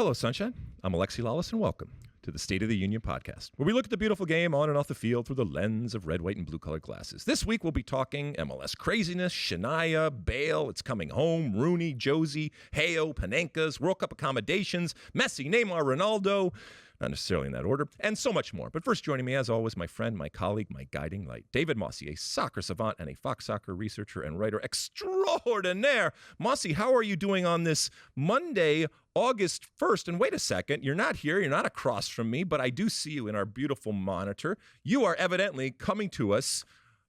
Hello, Sunshine. I'm Alexi, Lalas, and welcome to the State of the Union podcast, where we look at the beautiful game on and off the field through the lens of red, white, and blue-colored glasses. This week, we'll be talking MLS craziness, Shania, Bale, it's coming home, Rooney, Josie, Heyo, Panenkas, World Cup accommodations, Messi, Neymar, Ronaldo, not necessarily in that order, and so much more. But first, joining me, as always, my friend, my colleague, my guiding light, David Mosse, a soccer savant and a Fox Soccer researcher and writer extraordinaire. Mosse, how are you doing on this Monday, August 1st? And wait a second, you're not here, you're not across from me, but I do see you in our beautiful monitor. You are evidently coming to us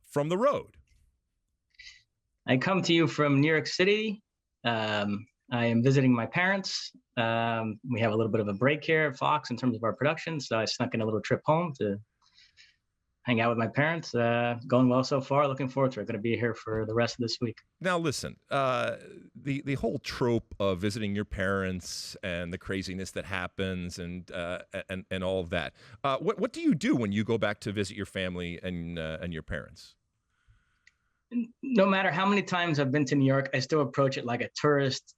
from the road. I come to you from New York City. I am visiting my parents. We have a little bit of a break here at Fox in terms of our production, so I snuck in a little trip home to hang out with my parents. Going well so far. Looking forward to it. Going to be here for the rest of this week. Now, listen, the whole trope of visiting your parents and the craziness that happens and all of that. What do you do when you go back to visit your family and your parents? No matter how many times I've been to New York, I still approach it like a tourist.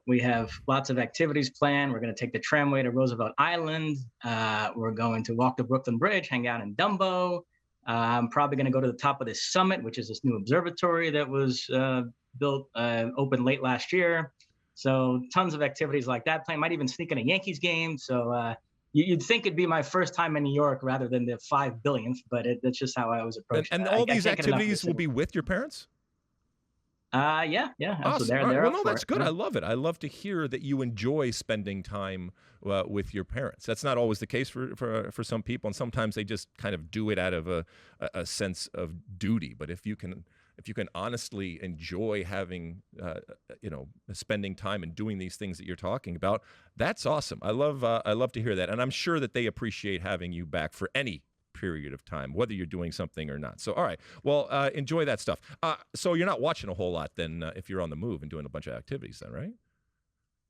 We have lots of activities planned. We're going to take the tramway to Roosevelt Island. We're going to walk the Brooklyn Bridge, hang out in Dumbo. I'm probably going to go to the top of this summit, which is this new observatory that was opened late last year. So tons of activities like that. Might even sneak in a Yankees game. So you'd think it'd be my first time in New York rather than the 5 billionth, but that's just how I always approach it. And all these activities will be with your parents? Yeah. Awesome. Well, no, that's good. I love it. I love to hear that you enjoy spending time with your parents. That's not always the case for some people, and sometimes they just kind of do it out of a sense of duty. But if you can honestly enjoy having, spending time and doing these things that you're talking about, that's awesome. I love to hear that, and I'm sure that they appreciate having you back for any period of time, whether you're doing something or not. So, all right, well, enjoy that stuff. So you're not watching a whole lot then, if you're on the move and doing a bunch of activities, then, right?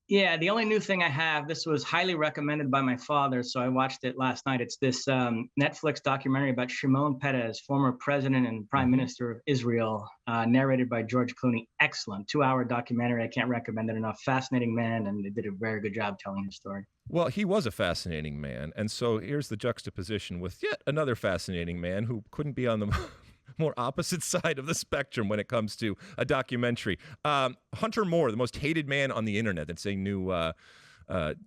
Yeah, the only new thing I have, this was highly recommended by my father, so I watched it last night. It's this Netflix documentary about Shimon Peres, former president and prime minister of Israel, narrated by George Clooney. Excellent 2-hour documentary. I can't recommend it enough. Fascinating man, and they did a very good job telling his story. Well, he was a fascinating man, and so here's the juxtaposition with yet another fascinating man who couldn't be on the more opposite side of the spectrum when it comes to a documentary. Hunter Moore, the most hated man on the internet. That's a new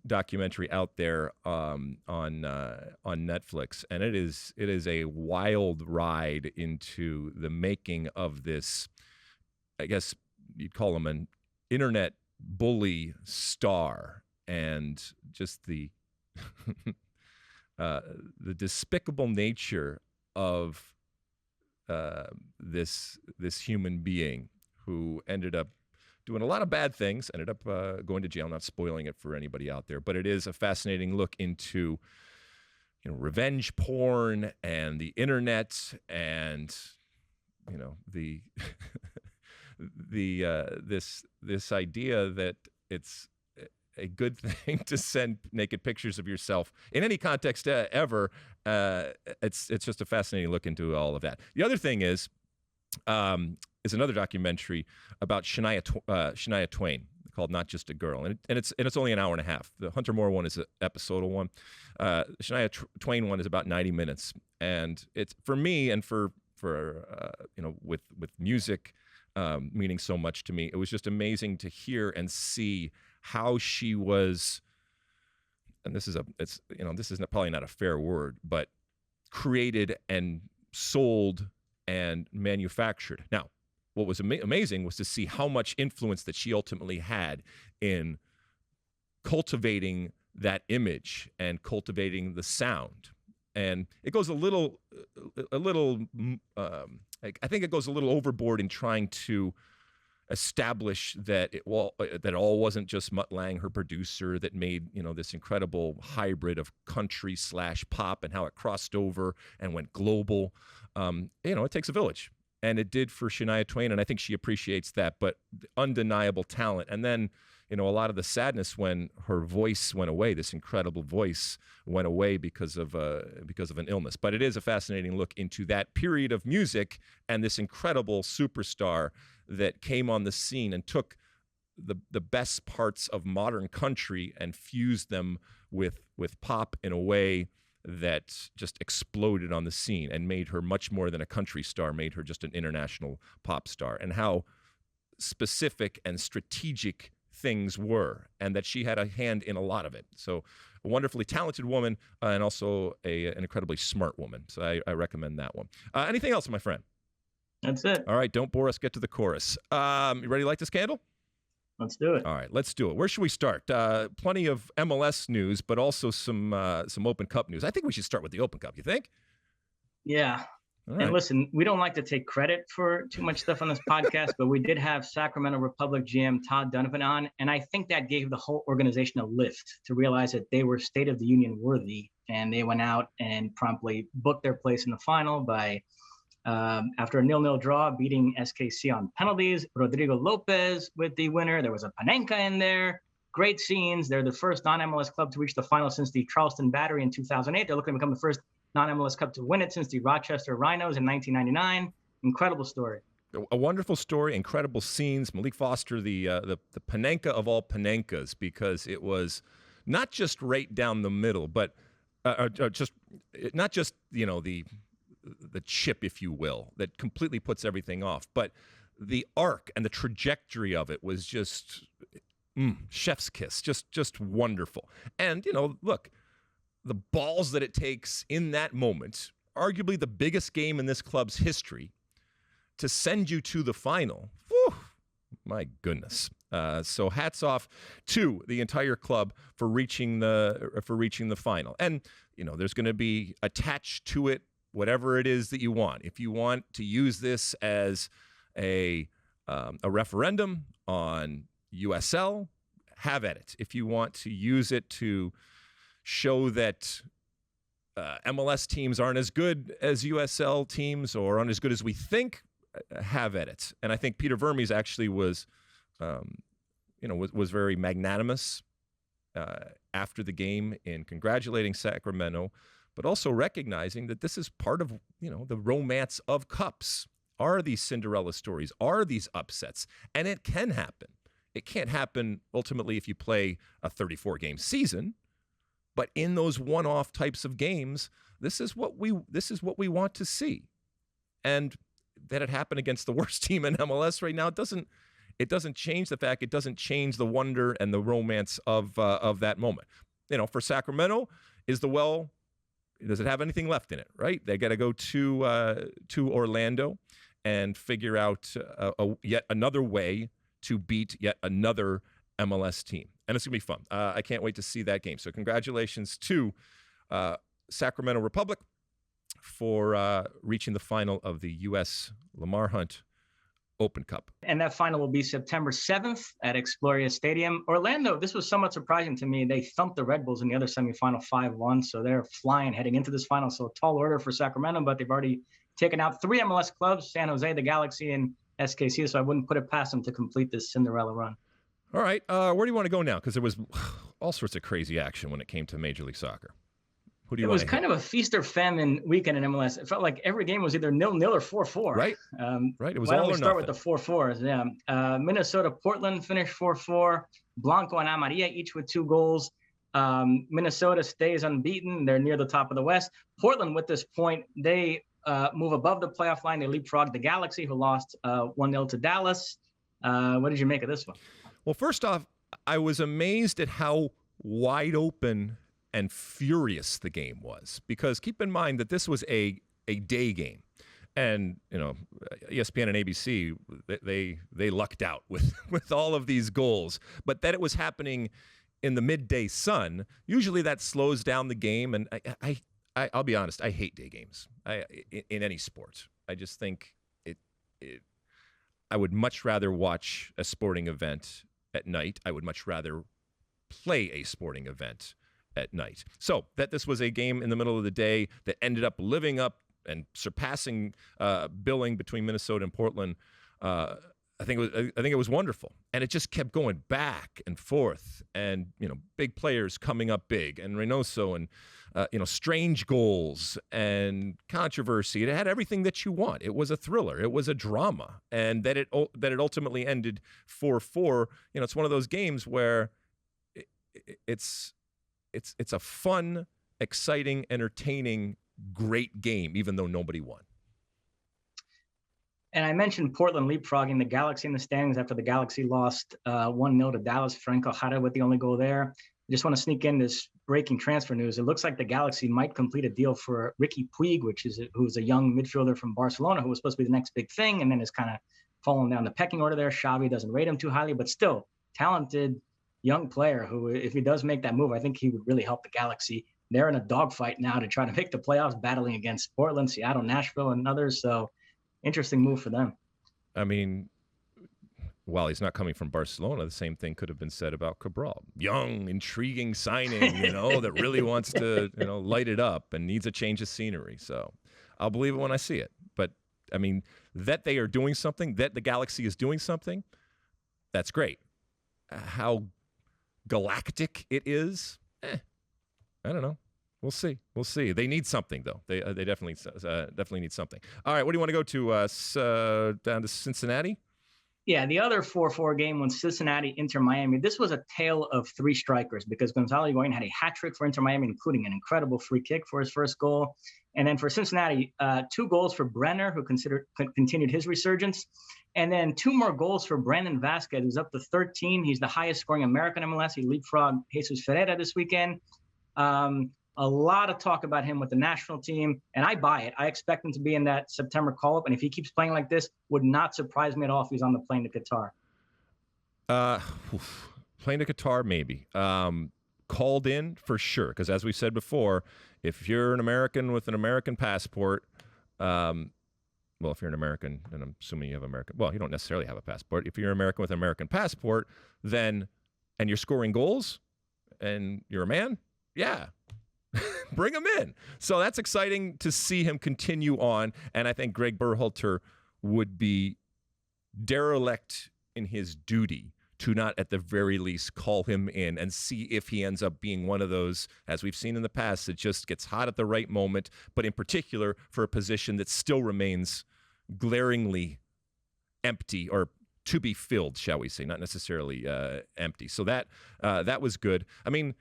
documentary out there on Netflix, and it is a wild ride into the making of this. I guess you'd call him an internet bully star, and just the the despicable nature of this human being who ended up doing a lot of bad things, ended up going to jail. Not spoiling it for anybody out there, but it is a fascinating look into revenge porn and the internet, and the this idea that it's a good thing to send naked pictures of yourself in any context ever. It's just a fascinating look into all of that. The other thing is another documentary about Shania Twain called "Not Just a Girl," and it's only an hour and a half. The Hunter Moore one is an episodal one. Shania Twain one is about 90 minutes, and it's for me and for with music meaning so much to me. It was just amazing to hear and see how she was, and this is probably not a fair word, but created and sold and manufactured. Now, what was amazing was to see how much influence that she ultimately had in cultivating that image and cultivating the sound. And it goes a little. I think it goes a little overboard in trying to establish that it all wasn't just Mutt Lange, her producer, that made this incredible hybrid of country / pop, and how it crossed over and went global. It takes a village, and it did for Shania Twain, and I think she appreciates that. But undeniable talent, and then a lot of the sadness when her voice went away. This incredible voice went away because of an illness. But it is a fascinating look into that period of music and this incredible superstar that came on the scene and took the best parts of modern country and fused them with pop in a way that just exploded on the scene and made her much more than a country star, made her just an international pop star, and how specific and strategic things were, and that she had a hand in a lot of it. So a wonderfully talented woman, and also an incredibly smart woman. So I recommend that one. Anything else, my friend? That's it. All right, don't bore us. Get to the chorus. You ready to light this candle? Let's do it. All right, let's do it. Where should we start? Plenty of MLS news, but also some Open Cup news. I think we should start with the Open Cup. You think? Yeah. All right. And listen, we don't like to take credit for too much stuff on this podcast, but we did have Sacramento Republic GM Todd Donovan on, and I think that gave the whole organization a lift to realize that they were State of the Union worthy, and they went out and promptly booked their place in the final by, after a 0-0 draw, beating SKC on penalties. Rodrigo Lopez with the winner. There was a Panenka in there. Great scenes. They're the first non-MLS club to reach the final since the Charleston Battery in 2008. They're looking to become the first non-MLS Cup to win it since the Rochester Rhinos in 1999. Incredible story. A wonderful story, incredible scenes. Malik Foster, the Panenka of all Panenkas, because it was not just right down the middle, but just not just the chip, if you will, that completely puts everything off, but the arc and the trajectory of it was just chef's kiss, just wonderful. And look, the balls that it takes in that moment, arguably the biggest game in this club's history, to send you to the final. Whew, my goodness. So hats off to the entire club for reaching the final. And there's going to be attached to it whatever it is that you want. If you want to use this as a referendum on USL, have at it. If you want to use it to show that MLS teams aren't as good as USL teams or aren't as good as we think, have at it. And I think Peter Vermes actually was very magnanimous after the game in congratulating Sacramento, but also recognizing that this is part of the romance of cups. Are these Cinderella stories? Are these upsets? And it can happen. It can't happen ultimately if you play a 34-game season. But in those one-off types of games, this is what we want to see. And that it happened against the worst team in MLS right now, it doesn't change the fact, it doesn't change the wonder and the romance of that moment. For Sacramento, does it have anything left in it, right? They got to go to Orlando and figure out yet another way to beat yet another MLS team. And it's going to be fun. I can't wait to see that game. So congratulations to Sacramento Republic for reaching the final of the U.S. Lamar Hunt Open Cup. And that final will be September 7th at Exploria Stadium. Orlando, this was somewhat surprising to me. They thumped the Red Bulls in the other semifinal 5-1, so they're flying heading into this final. So tall order for Sacramento, but they've already taken out 3 MLS clubs, San Jose, the Galaxy, and SKC, so I wouldn't put it past them to complete this Cinderella run. All right, where do you want to go now? Because there was all sorts of crazy action when it came to Major League Soccer. Who do you want to hit? It was kind of a feast or famine weekend in MLS. It felt like every game was either 0-0 or 4-4. Right. Right. It was why all don't we or start nothing. with the 4-4s? Yeah. Minnesota-Portland finished 4-4. Blanco and Amaria each with 2 goals. Minnesota stays unbeaten. They're near the top of the West. Portland, with this point, they move above the playoff line. They leapfrog the Galaxy, who lost 1-0 to Dallas. What did you make of this one? Well, first off, I was amazed at how wide open and furious the game was, because keep in mind that this was a day game, and ESPN and ABC they lucked out with all of these goals, but that it was happening in the midday sun, usually that slows down the game. And I'll be honest, I hate day games in any sport. I just think I would much rather watch a sporting event at night. I would much rather play a sporting event at night. So that this was a game in the middle of the day that ended up living up and surpassing billing between Minnesota and Portland. I think it was wonderful, and it just kept going back and forth, and big players coming up big, and Reynoso, and strange goals and controversy. It had everything that you want. It was a thriller. It was a drama, and that it ultimately ended 4-4. It's one of those games where it's a fun, exciting, entertaining, great game, even though nobody won. And I mentioned Portland leapfrogging the Galaxy in the standings after the Galaxy lost 1-0 to Dallas. Franco Jara with the only goal there. I just want to sneak in this breaking transfer news. It looks like the Galaxy might complete a deal for Ricky Puig, who's a young midfielder from Barcelona, who was supposed to be the next big thing, and then is kind of falling down the pecking order there. Xavi doesn't rate him too highly, but still talented young player who, if he does make that move, I think he would really help the Galaxy. They're in a dogfight now to try to make the playoffs, battling against Portland, Seattle, Nashville, and others. So interesting move for them. I mean, while he's not coming from Barcelona, the same thing could have been said about Cabral. Young, intriguing signing, that really wants to, light it up and needs a change of scenery. So I'll believe it when I see it. But, I mean, that they are doing something, that the Galaxy is doing something, that's great. How galactic it is, I don't know. We'll see. We'll see. They need something, though. They definitely need something. All right, what do you want to go to? Down to Cincinnati? Yeah, the other 4-4 game was Cincinnati, Inter Miami. This was a tale of three strikers because Gonzalo Higuain had a hat trick for Inter Miami, including an incredible free kick for his first goal. And then for Cincinnati, 2 goals for Brenner, who continued his resurgence. And then 2 more goals for Brandon Vasquez, who's up to 13. He's the highest scoring American MLS. He leapfrogged Jesus Ferreira this weekend. A lot of talk about him with the national team, and I buy it. I expect him to be in that September call-up, and if he keeps playing like this, would not surprise me at all if he's on the plane to Qatar. Plane to Qatar, maybe. Called in for sure, because as we said before, if you're an American with an American passport, well, if you're an American, and I'm assuming you have American, well, you don't necessarily have a passport. If you're an American with an American passport, and you're scoring goals, and you're a man, yeah. Bring him in. So that's exciting to see him continue on. And I think Greg Berhalter would be derelict in his duty to not at the very least call him in and see if he ends up being one of those, as we've seen in the past, that just gets hot at the right moment, but in particular for a position that still remains glaringly empty or to be filled, shall we say, not necessarily empty. So that was good. I mean,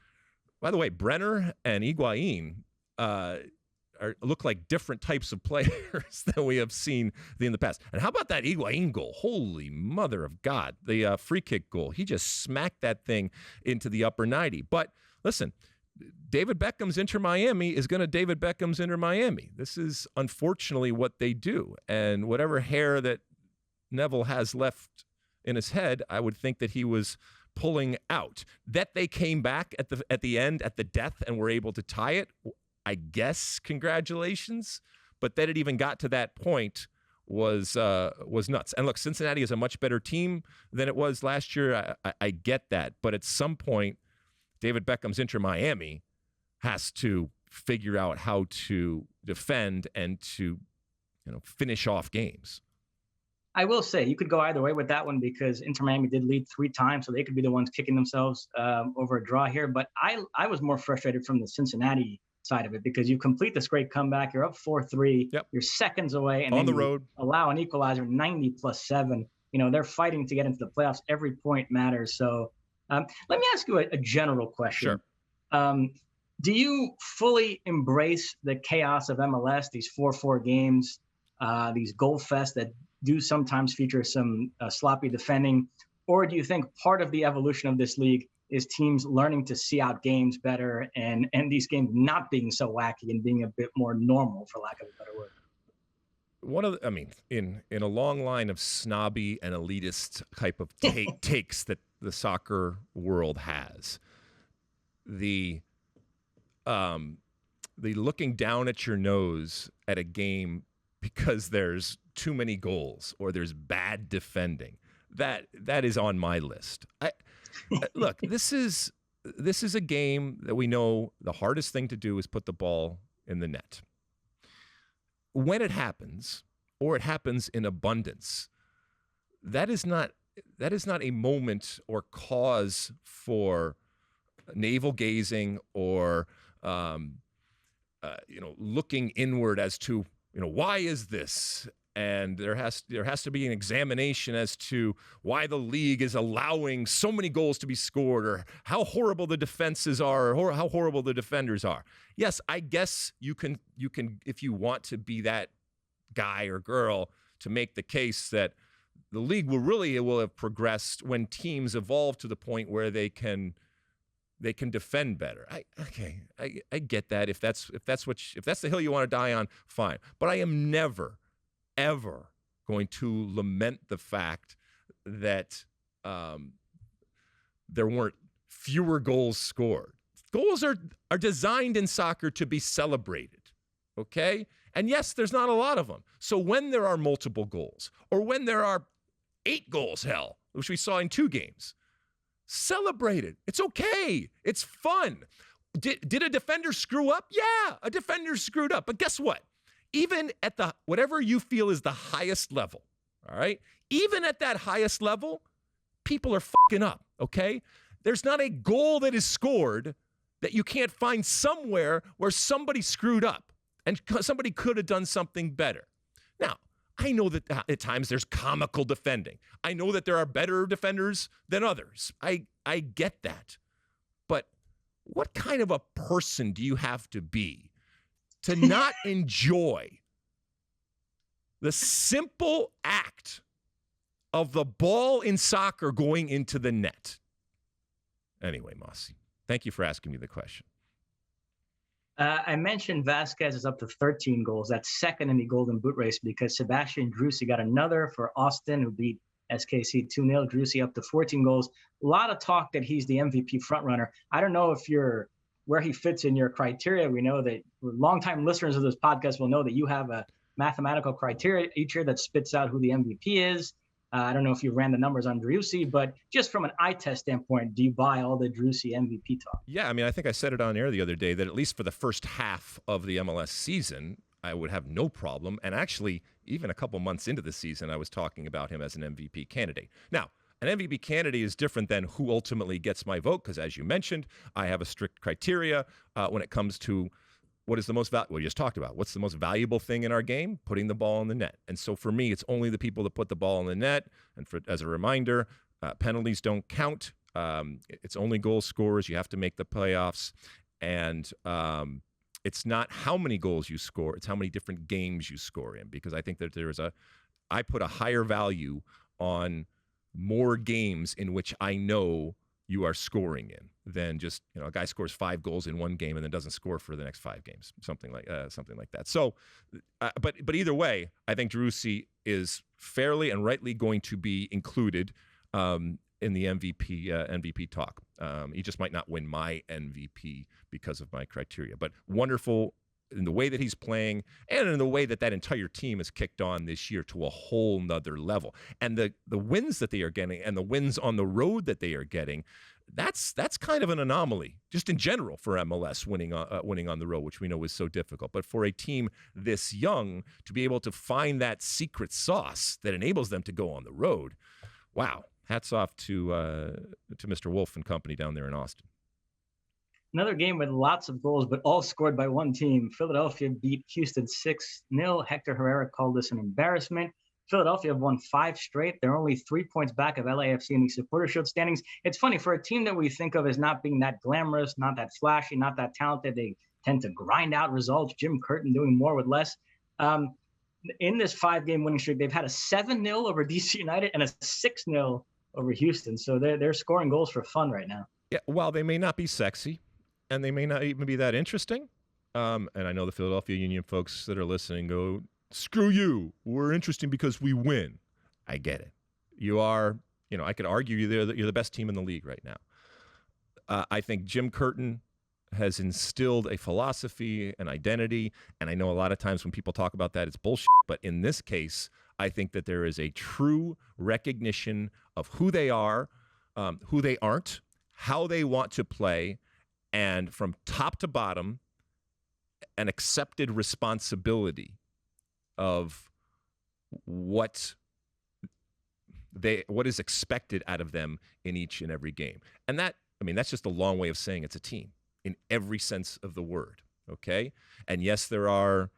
by the way, Brenner and Higuain look like different types of players than we have seen in the past. And how about that Higuain goal? Holy mother of God. The free kick goal. He just smacked that thing into the upper 90. But listen, David Beckham's Inter Miami is going to David Beckham's Inter Miami. This is unfortunately what they do. And whatever hair that Neville has left in his head, I would think that he was pulling out. That they came back at the end, at the death, and were able to tie it, I guess congratulations. But that it even got to that point was nuts. And look, Cincinnati is a much better team than it was last year. I get that. But at some point, David Beckham's Inter Miami has to figure out how to defend and to finish off games. I will say you could go either way with that one because Inter Miami did lead 3 times, so they could be the ones kicking themselves over a draw here. But I was more frustrated from the Cincinnati side of it because you complete this great comeback. You're up 4-3. Yep. You're seconds away. And on then the road, allow an equalizer 90+7. They're fighting to get into the playoffs. Every point matters. So let me ask you a general question. Sure. Do you fully embrace the chaos of MLS, these 4-4 games, these goal fests that do sometimes feature some sloppy defending? Or do you think part of the evolution of this league is teams learning to see out games better and these games not being so wacky and being a bit more normal, for lack of a better word? In a long line of snobby and elitist type of takes that the soccer world has, the looking down at your nose at a game because there's too many goals or there's bad defending, that is on my list. Look, this is a game that we know the hardest thing to do is put the ball in the net. When it happens, or it happens in abundance, that is not a moment or cause for navel gazing or looking inward as to why is this. And there has to be an examination as to why the league is allowing so many goals to be scored, or how horrible the defenses are, or how horrible the defenders are. Yes, I guess you can if you want to be that guy or girl to make the case that the league will have progressed when teams evolve to the point where they can defend better. I get that. If that's the hill you want to die on, fine. But I am never ever going to lament the fact that there weren't fewer goals scored. Goals are designed in soccer to be celebrated, okay? And yes, there's not a lot of them. So when there are multiple goals, or when there are 8 goals, which we saw in 2 games, celebrate it. It's okay. It's fun. Did a defender screw up? Yeah, a defender screwed up. But guess what? Even at whatever you feel is the highest level, all right? Even at that highest level, people are fucking up, okay? There's not a goal that is scored that you can't find somewhere where somebody screwed up and somebody could have done something better. Now, I know that at times there's comical defending. I know that there are better defenders than others. I get that. But what kind of a person do you have to be to not enjoy the simple act of the ball in soccer going into the net? Anyway, Mosse, thank you for asking me the question. I mentioned Vasquez is up to 13 goals. That's second in the Golden Boot race because Sebastian Driussi got another for Austin, who beat SKC 2-0. Driussi up to 14 goals. A lot of talk that he's the MVP frontrunner. I don't know if where he fits in your criteria. We know that longtime listeners of this podcast will know that you have a mathematical criteria each year that spits out who the MVP is. I don't know if you ran the numbers on Driussi, but just from an eye test standpoint, do you buy all the Driussi MVP talk? Yeah, I mean, I think I said it on air the other day that at least for the first half of the MLS season, I would have no problem. And actually, even a couple months into the season, I was talking about him as an MVP candidate. Now, an MVP candidate is different than who ultimately gets my vote, because as you mentioned, I have a strict criteria when it comes to what is the most valuable. We just talked about what's the most valuable thing in our game, putting the ball in the net. And so for me, it's only the people that put the ball in the net. And as a reminder, penalties don't count. It's only goal scorers. You have to make the playoffs. And it's not how many goals you score, it's how many different games you score in, because I think that I put a higher value on more games in which I know you are scoring in than just, a guy scores 5 goals in one game and then doesn't score for the next 5 games, something like that. So, but either way, I think Driussi is fairly and rightly going to be included in the MVP talk. He just might not win my MVP because of my criteria, but wonderful in the way that he's playing and in the way that entire team has kicked on this year to a whole nother level. And the wins that they are getting and the wins on the road that they are getting, that's kind of an anomaly just in general for MLS winning on the road, which we know is so difficult. But for a team this young to be able to find that secret sauce that enables them to go on the road, wow, hats off to Mr. Wolf and company down there in Austin. Another game with lots of goals, but all scored by one team. Philadelphia beat Houston 6-0. Hector Herrera called this an embarrassment. Philadelphia have won 5 straight. They're only 3 points back of LAFC in the Supporter Shield standings. It's funny, for a team that we think of as not being that glamorous, not that flashy, not that talented, they tend to grind out results. Jim Curtin doing more with less. In this 5-game winning streak, they've had a 7-0 over DC United and a 6-0 over Houston. So they're scoring goals for fun right now. Yeah, while they may not be sexy, and they may not even be that interesting. And I know the Philadelphia Union folks that are listening go, screw you. We're interesting because we win. I get it. You are, I could argue you're the best team in the league right now. I think Jim Curtin has instilled a philosophy, an identity. And I know a lot of times when people talk about that, it's bullshit. But in this case, I think that there is a true recognition of who they are, who they aren't, how they want to play, and from top to bottom, an accepted responsibility of what what is expected out of them in each and every game. And that's just a long way of saying it's a team in every sense of the word. Okay. And yes, there are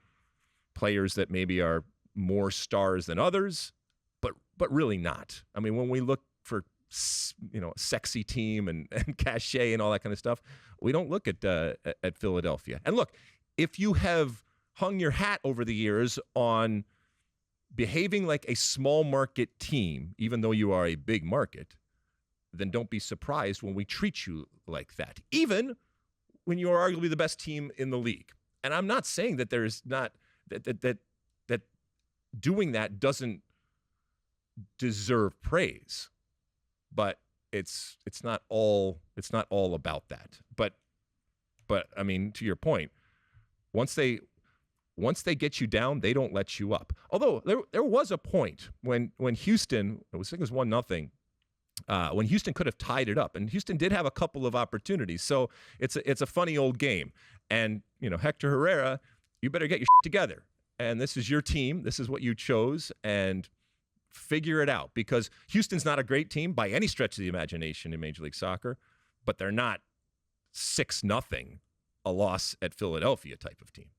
players that maybe are more stars than others, but really not. I mean, when we look for, sexy team and cachet and all that kind of stuff, we don't look at Philadelphia. And look, if you have hung your hat over the years on behaving like a small market team, even though you are a big market, then don't be surprised when we treat you like that, even when you are arguably the best team in the league. And I'm not saying that there's not that doing that doesn't deserve praise, but it's not all about that. But I mean, to your point, once they get you down, they don't let you up. Although there was a point when Houston, I think it was 1-0, when Houston could have tied it up, and Houston did have a couple of opportunities. So it's a funny old game. And Hector Herrera, you better get your shit together. And this is your team. This is what you chose, and figure it out, because Houston's not a great team by any stretch of the imagination in Major League Soccer, but they're not 6-0, a loss at Philadelphia type of team.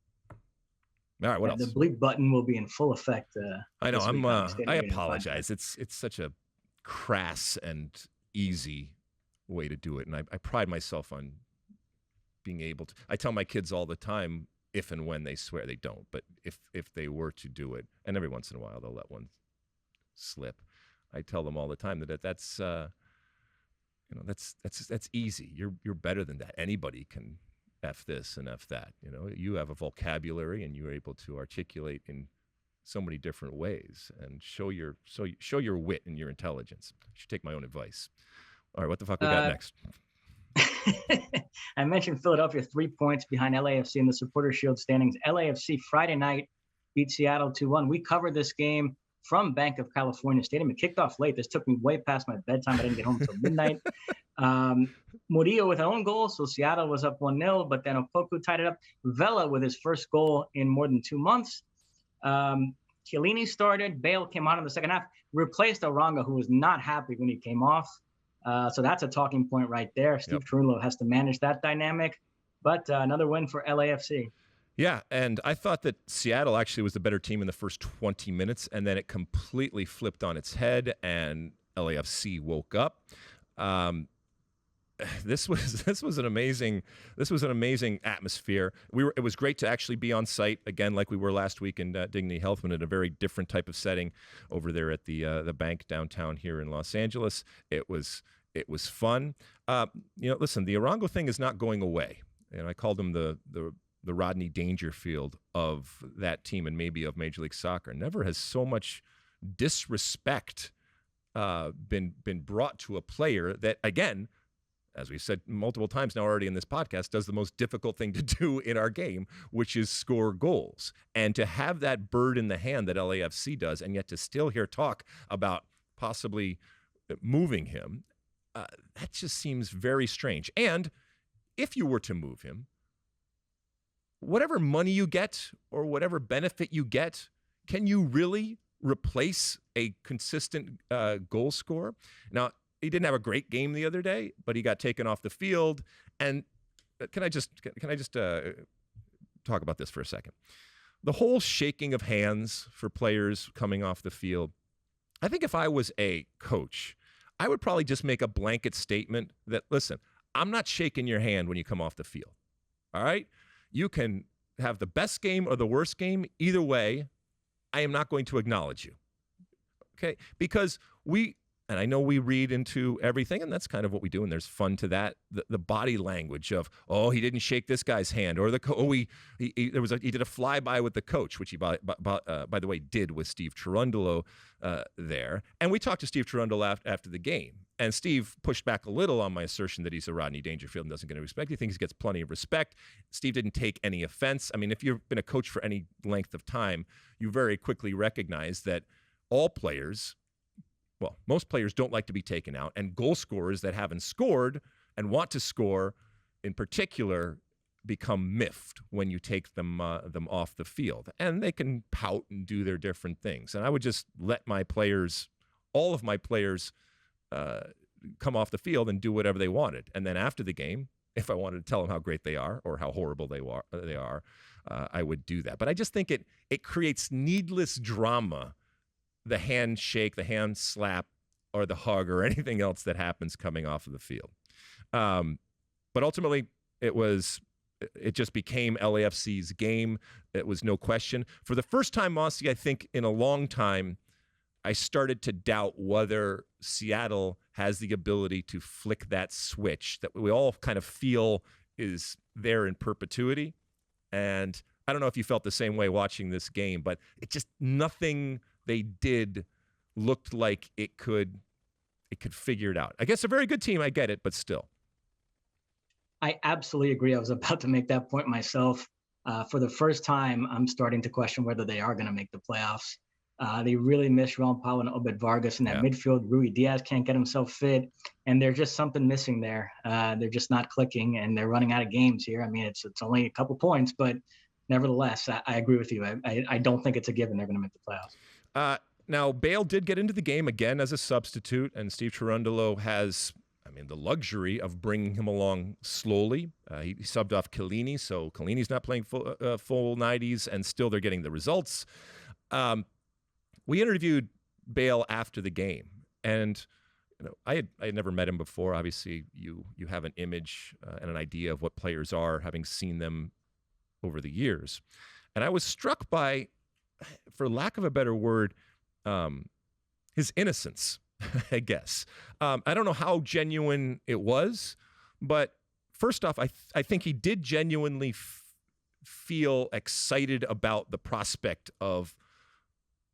All right, what else? The bleep button will be in full effect. I know. I apologize. It's such a crass and easy way to do it, and I pride myself on being able to. I tell my kids all the time, if and when they swear, they don't, but if they were to do it, and every once in a while they'll let one slip, I tell them all the time that's easy. You're better than that. Anybody can F this and F that. You have a vocabulary, and you're able to articulate in so many different ways and show your wit and your intelligence. I should take my own advice. All right, what the fuck we got next? I mentioned Philadelphia 3 points behind LAFC in the Supporters Shield standings. LAFC Friday night beat Seattle 2-1. We covered this game from Bank of California Stadium. It kicked off late. This took me way past my bedtime. I didn't get home until midnight. Murillo with an own goal, so Seattle was up 1-0, but then Opoku tied it up. Vela with his first goal in more than 2 months. Chiellini started. Bale came on in the second half, replaced Oranga, who was not happy when he came off. So that's a talking point right there. Steve Trunlo has to manage that dynamic, but another win for LAFC. Yeah, and I thought that Seattle actually was the better team in the first 20 minutes, and then it completely flipped on its head, and LAFC woke up. This was an amazing atmosphere. It was great to actually be on site again, like we were last week in Dignity Health, in a very different type of setting over there at the bank downtown here in Los Angeles. It was fun. Listen, the Orango thing is not going away. I called him the Rodney Dangerfield of that team and maybe of Major League Soccer. Never has so much disrespect been brought to a player that, again, as we've said multiple times now already in this podcast, does the most difficult thing to do in our game, which is score goals. And to have that bird in the hand that LAFC does, and yet to still hear talk about possibly moving him, that just seems very strange. And if you were to move him, whatever money you get or whatever benefit you get, can you really replace a consistent goal scorer? Now, he didn't have a great game the other day, but he got taken off the field. And can I just talk about this for a second? The whole shaking of hands for players coming off the field. I think if I was a coach, I would probably just make a blanket statement that, listen, I'm not shaking your hand when you come off the field. All right? You can have the best game or the worst game. Either way, I am not going to acknowledge you. Okay? Because and I know we read into everything, and that's kind of what we do, and there's fun to that. The body language of, he didn't shake this guy's hand, or he did a flyby with the coach, which he by the way did with Steve Cherundolo there. And we talked to Steve Cherundolo after the game, and Steve pushed back a little on my assertion that he's a Rodney Dangerfield and doesn't get any respect. He thinks he gets plenty of respect. Steve didn't take any offense. I mean, if you've been a coach for any length of time, you very quickly recognize that most players don't like to be taken out, and goal scorers that haven't scored and want to score in particular become miffed when you take them off the field. And they can pout and do their different things. And I would just let my players all of my players come off the field and do whatever they wanted. And then after the game, if I wanted to tell them how great they are or how horrible they are, I would do that. But I just think it creates needless drama, the handshake, the hand slap, or the hug, or anything else that happens coming off of the field. But ultimately, it just became LAFC's game. It was no question. For the first time, Mosse, I think in a long time, I started to doubt whether Seattle has the ability to flick that switch that we all kind of feel is there in perpetuity. And I don't know if you felt the same way watching this game, but nothing they did looked like it could figure it out. I guess a very good team, I get it, but still. I absolutely agree. I was about to make that point myself. For the first time, I'm starting to question whether they are going to make the playoffs. They really miss Ron Powell and Obed Vargas in that midfield. Rui Diaz can't get himself fit, and there's just something missing there. They're just not clicking, and they're running out of games here. I mean, it's only a couple points, but nevertheless, I agree with you. I don't think it's a given they're going to make the playoffs. Now, Bale did get into the game again as a substitute, and Steve Cherundolo has, the luxury of bringing him along slowly. He subbed off Chiellini, so Chiellini's not playing full 90s, and still they're getting the results. We interviewed Bale after the game, and I had never met him before. Obviously, you have an image and an idea of what players are, having seen them over the years. And I was struck by, for lack of a better word, his innocence, I guess. I don't know how genuine it was, but first off, I think he did genuinely feel excited about the prospect of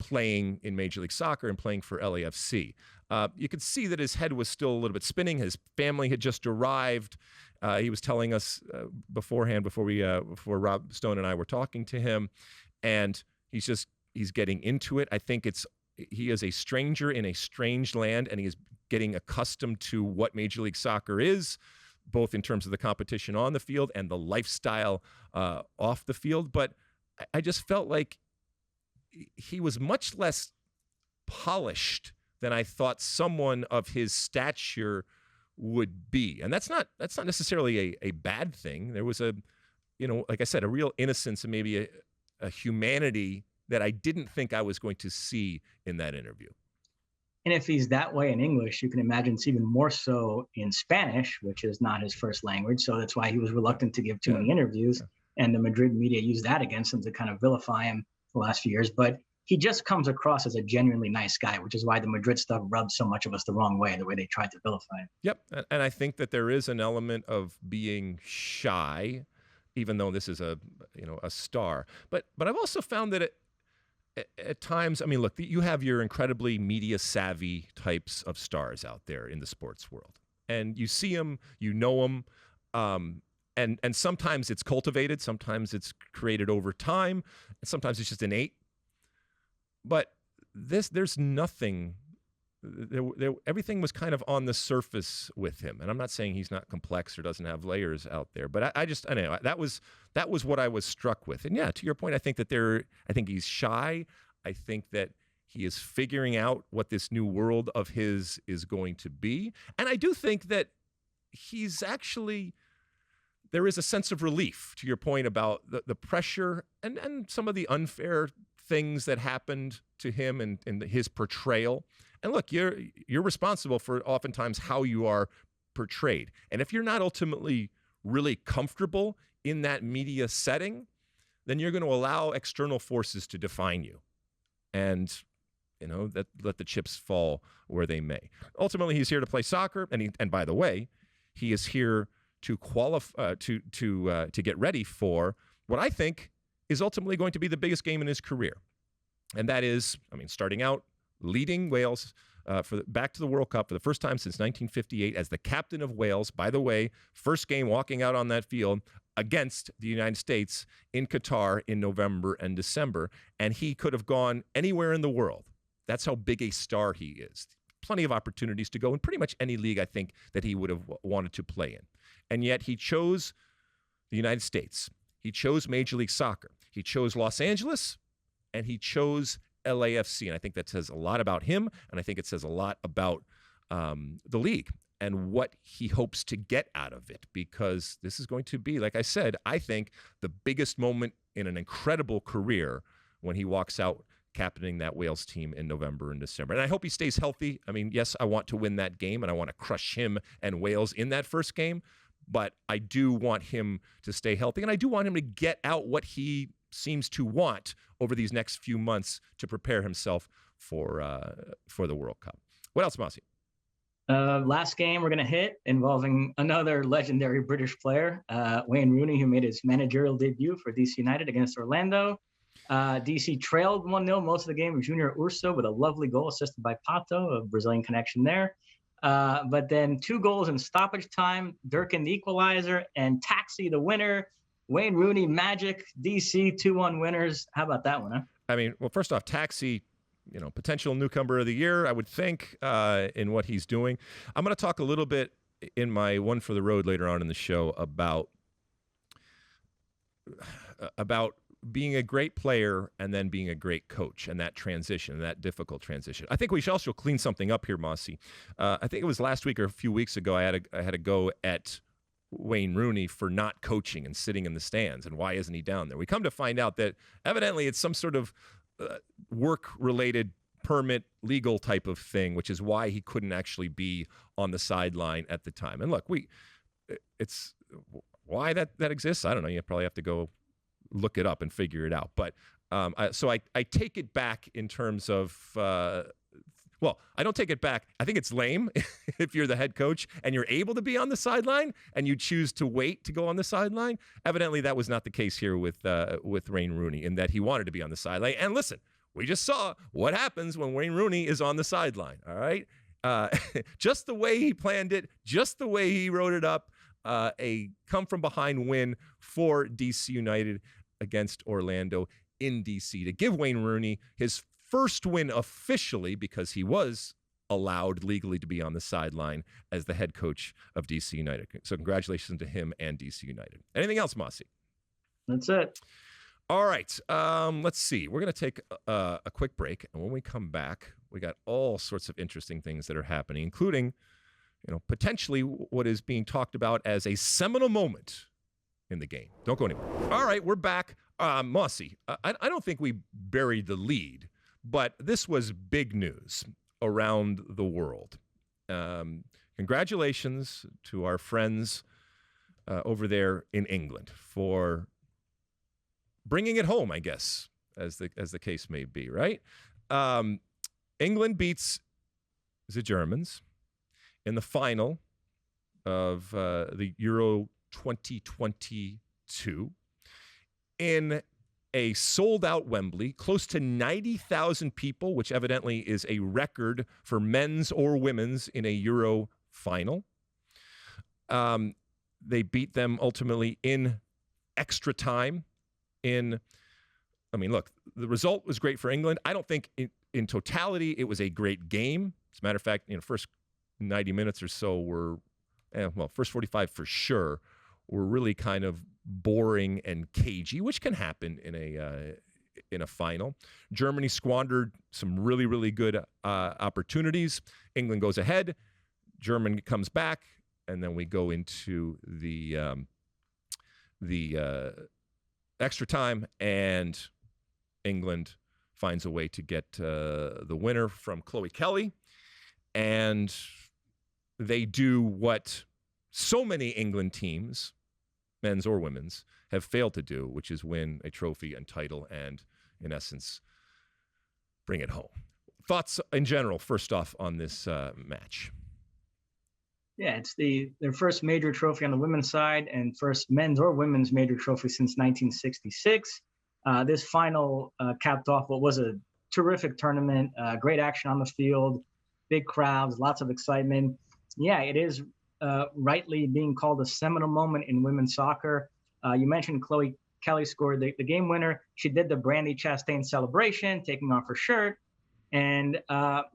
playing in Major League Soccer and playing for LAFC. You could see that his head was still a little bit spinning. His family had just arrived. He was telling us beforehand, before Rob Stone and I were talking to him, and he's getting into it. I think he is a stranger in a strange land, and he is getting accustomed to what Major League Soccer is, both in terms of the competition on the field and the lifestyle off the field. But I just felt like he was much less polished than I thought someone of his stature would be. And that's not necessarily a bad thing. There was like I said, a real innocence and maybe a humanity that I didn't think I was going to see in that interview. And if he's that way in English, you can imagine it's even more so in Spanish, which is not his first language. So that's why he was reluctant to give too many interviews. And the Madrid media used that against him to kind of vilify him the last few years. But he just comes across as a genuinely nice guy, which is why the Madrid stuff rubbed so much of us the wrong way, the way they tried to vilify him. Yep. And I think that there is an element of being shy, even though this is a star. But I've also found that at times, look, you have your incredibly media savvy types of stars out there in the sports world, and you see them, you know them, and sometimes it's cultivated, sometimes it's created over time, and sometimes it's just innate. But there's nothing. Everything was kind of on the surface with him, and I'm not saying he's not complex or doesn't have layers out there, but I know that was what I was struck with. And yeah, to your point, I think he's shy. I think that he is figuring out what this new world of his is going to be, and I do think that he's actually. There is a sense of relief, to your point about the pressure and some of the unfair things that happened to him and his portrayal. And look, you're responsible for oftentimes how you are portrayed. And if you're not ultimately really comfortable in that media setting, then you're going to allow external forces to define you. And that let the chips fall where they may. Ultimately, he's here to play soccer, and by the way, he is here to qualify to get ready for what I think is ultimately going to be the biggest game in his career. And that is, starting out leading Wales back to the World Cup for the first time since 1958 as the captain of Wales. By the way, first game walking out on that field against the United States in Qatar in November and December. And he could have gone anywhere in the world. That's how big a star he is. Plenty of opportunities to go in pretty much any league, I think, that he would have wanted to play in. And yet he chose the United States. He chose Major League Soccer. He chose Los Angeles, and he chose LAFC. And I think that says a lot about him, and I think it says a lot about the league and what he hopes to get out of it, because this is going to be, like I said, I think the biggest moment in an incredible career when he walks out captaining that Wales team in November and December. And I hope he stays healthy. I mean, yes, I want to win that game, and I want to crush him and Wales in that first game, but I do want him to stay healthy, and I do want him to get out what he seems to want over these next few months to prepare himself for the World Cup. What else, Mosse? Last game we're going to hit involving another legendary British player, Wayne Rooney, who made his managerial debut for DC United against Orlando. DC trailed 1-0 most of the game with Junior Urso with a lovely goal assisted by Pato, a Brazilian connection there. But then 2 goals in stoppage time, Durkin the equalizer, and Taxi the winner. Wayne Rooney magic, DC 2-1 winners. How about that one, huh? I mean, well, first off, Taxi, potential newcomer of the year, I would think, in what he's doing. I'm going to talk a little bit in my One for the Road later on in the show about being a great player and then being a great coach, and that transition, that difficult transition. I think we should also clean something up here, Mosse. I think it was last week or a few weeks ago, I had a go at Wayne Rooney for not coaching and sitting in the stands, and why isn't he down there? We come to find out that evidently it's some sort of work-related permit legal type of thing, which is why he couldn't actually be on the sideline at the time. And look, it's why that exists. I don't know. You probably have to go look it up and figure it out. But so I take it back in terms of, well, I don't take it back. I think it's lame if you're the head coach and you're able to be on the sideline and you choose to wait to go on the sideline. Evidently, that was not the case here with Wayne Rooney, in that he wanted to be on the sideline. And listen, we just saw what happens when Wayne Rooney is on the sideline, all right? Just the way he planned it, just the way he wrote it up, a come-from-behind win for DC United against Orlando in DC to give Wayne Rooney his first win officially, because he was allowed legally to be on the sideline as the head coach of DC United. So congratulations to him and DC United. Anything else, Mosse? That's it. All right. Let's see. We're going to take a quick break, and when we come back, we got all sorts of interesting things that are happening, including, potentially what is being talked about as a seminal moment in the game. Don't go anywhere. All right, we're back. Mosse, I don't think we buried the lead, but this was big news around the world. Congratulations to our friends over there in England for bringing it home, I guess, as the case may be, right? England beats the Germans in the final of the Euro 2022 in a sold-out Wembley, close to 90,000 people, which evidently is a record for men's or women's in a Euro final. They beat them ultimately in extra time. Look, the result was great for England. I don't think in totality it was a great game. As a matter of fact, first 90 minutes or so were, first 45 for sure, were really kind of boring and cagey, which can happen in a final. Germany squandered some really, really good opportunities. England goes ahead. Germany comes back, and then we go into the extra time, and England finds a way to get the winner from Chloe Kelly, and they do what so many England teams, men's or women's, have failed to do, which is win a trophy and title and, in essence, bring it home. Thoughts in general, first off, on this match? Yeah, it's their first major trophy on the women's side and first men's or women's major trophy since 1966. This final capped off what was a terrific tournament, great action on the field, big crowds, lots of excitement. Yeah, it is rightly being called a seminal moment in women's soccer. You mentioned Chloe Kelly scored the game winner. She did the Brandy Chastain celebration, taking off her shirt. And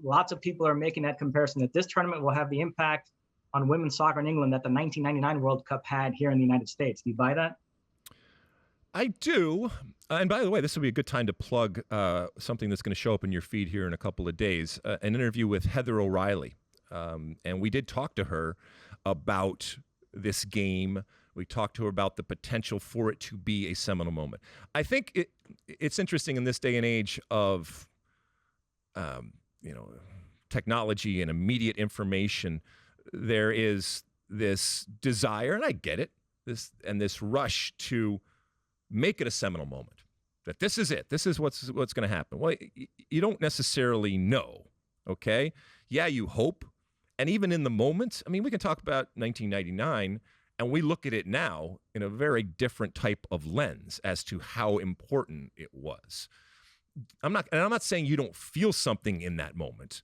lots of people are making that comparison that this tournament will have the impact on women's soccer in England that the 1999 World Cup had here in the United States. Do you buy that? I do. And by the way, this will be a good time to plug something that's going to show up in your feed here in a couple of days, an interview with Heather O'Reilly. And we did talk to her about this game. We talked to her about the potential for it to be a seminal moment. I think it's interesting in this day and age of, technology and immediate information. There is this desire, and I get it, this rush to make it a seminal moment. That this is it. This is what's going to happen. Well, you don't necessarily know. Okay, yeah, you hope, and even in the moment. I mean, we can talk about 1999. And we look at it now in a very different type of lens as to how important it was. I'm not saying you don't feel something in that moment,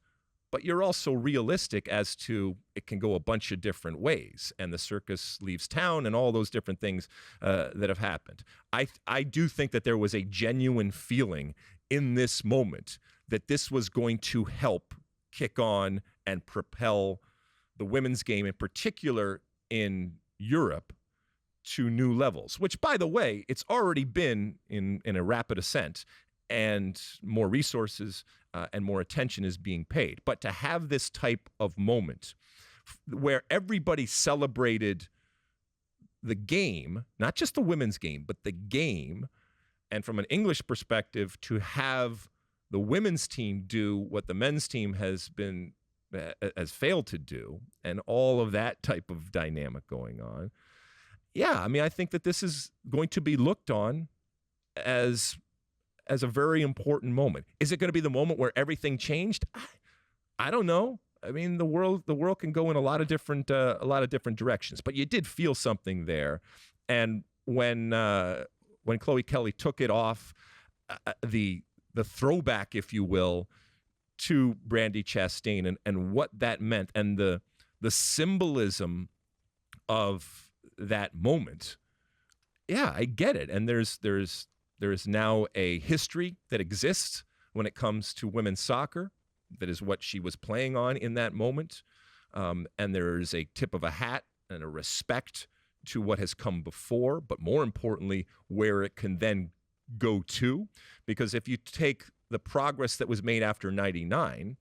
but you're also realistic as to it can go a bunch of different ways, and the circus leaves town and all those different things that have happened. I do think that there was a genuine feeling in this moment that this was going to help kick on and propel the women's game, in particular in Europe, to new levels, which, by the way, it's already been in a rapid ascent, and more resources and more attention is being paid. But to have this type of moment where everybody celebrated the game, not just the women's game, but the game, and from an English perspective, to have the women's team do what the men's team has failed to do, and all of that type of dynamic going on. Yeah, I mean, I think that this is going to be looked on as a very important moment. Is it going to be the moment where everything changed? I don't know. I mean, the world can go in a lot of different directions, but you did feel something there. And when Chloe Kelly took it off, the throwback, if you will, to Brandi Chastain and what that meant, and the symbolism of that moment. Yeah, I get it. And there's now a history that exists when it comes to women's soccer. That is what she was playing on in that moment. And there's a tip of a hat and a respect to what has come before, but more importantly, where it can then go to. Because if you take the progress that was made after 99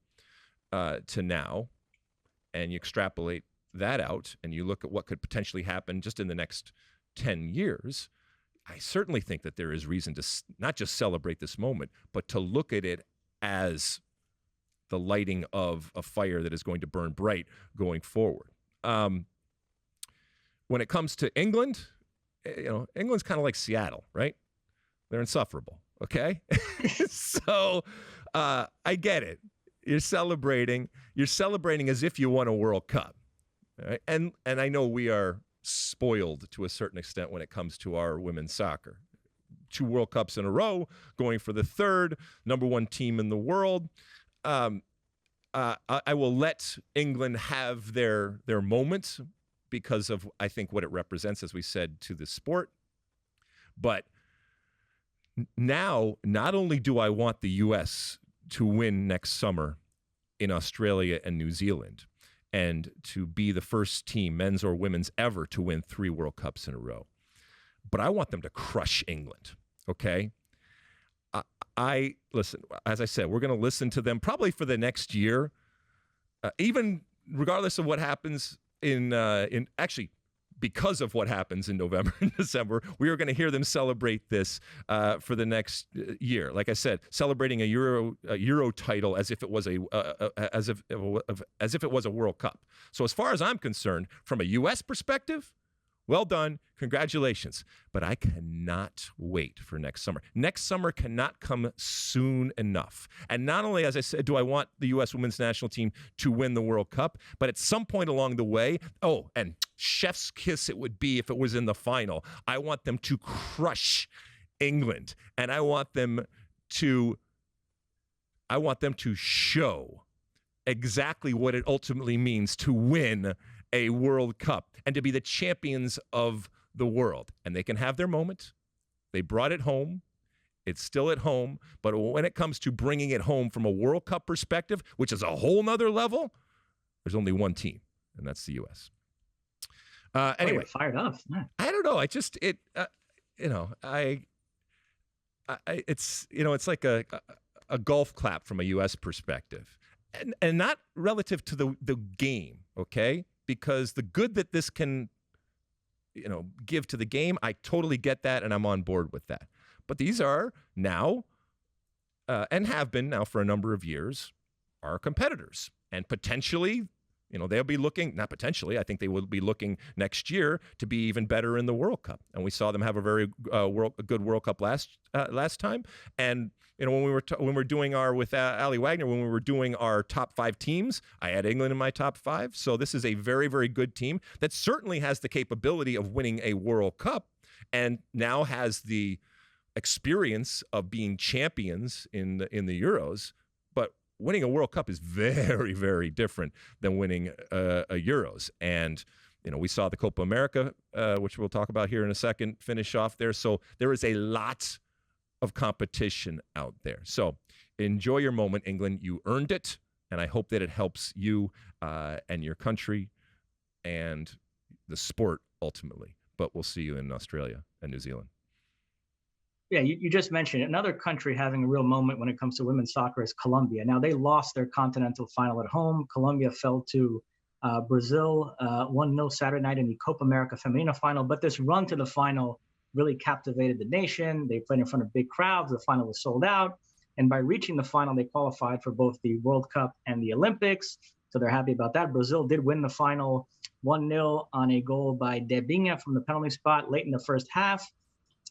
to now, and you extrapolate that out, and you look at what could potentially happen just in the next 10 years, I certainly think that there is reason to not just celebrate this moment, but to look at it as the lighting of a fire that is going to burn bright going forward. When it comes to England, England's kind of like Seattle, right? They're insufferable. Okay. So I get it. You're celebrating as if you won a World Cup. Right? And I know we are spoiled to a certain extent when it comes to our women's soccer. 2 World Cups in a row, going for the 3rd, number 1 team in the world. I will let England have their moments because of, I think, what it represents, as we said, to the sport. But now, not only do I want the U.S. to win next summer in Australia and New Zealand, and to be the first team, men's or women's, ever to win 3 World Cups in a row, but I want them to crush England, okay? Listen, as I said, we're going to listen to them probably for the next year, even regardless of what happens actually, because of what happens in November and December, we are going to hear them celebrate this for the next year. Like I said, celebrating a Euro title as if it was as if it was a World Cup. So as far as I'm concerned, from a U.S. perspective, well done, congratulations. But I cannot wait for next summer. Next summer cannot come soon enough. And not only, as I said, do I want the U.S. women's national team to win the World Cup, but at some point along the way, and chef's kiss it would be if it was in the final, I want them to crush England. And I want them to show exactly what it ultimately means to win a World Cup and to be the champions of the world. And they can have their moment. They brought it home. It's still at home. But when it comes to bringing it home from a World Cup perspective, which is a whole nother level, there's only one team, and that's the U.S. Anyway, fired up. I don't know. it's it's like a golf clap from a U.S. perspective, and not relative to the game, okay? Because the good that this can give to the game, I totally get that, and I'm on board with that. But these are now, and have been now for a number of years, our competitors, and potentially. They'll be looking, not potentially, I think they will be looking next year to be even better in the World Cup. And we saw them have a very good World Cup last time. And, when we were doing with Ali Wagner, when we were doing our top 5 teams, I had England in my top 5. So this is a very, very good team that certainly has the capability of winning a World Cup and now has the experience of being champions in the Euros. Winning a World Cup is very, very different than winning a Euros. And, we saw the Copa America, which we'll talk about here in a second, finish off there. So there is a lot of competition out there. So enjoy your moment, England. You earned it. And I hope that it helps you and your country and the sport ultimately. But we'll see you in Australia and New Zealand. Yeah, you just mentioned another country having a real moment when it comes to women's soccer is Colombia. Now, they lost their continental final at home. Colombia fell to Brazil 1-0 Saturday night in the Copa America Femenina final. But this run to the final really captivated the nation. They played in front of big crowds. The final was sold out. And by reaching the final, they qualified for both the World Cup and the Olympics. So they're happy about that. Brazil did win the final 1-0 on a goal by Debinha from the penalty spot late in the first half.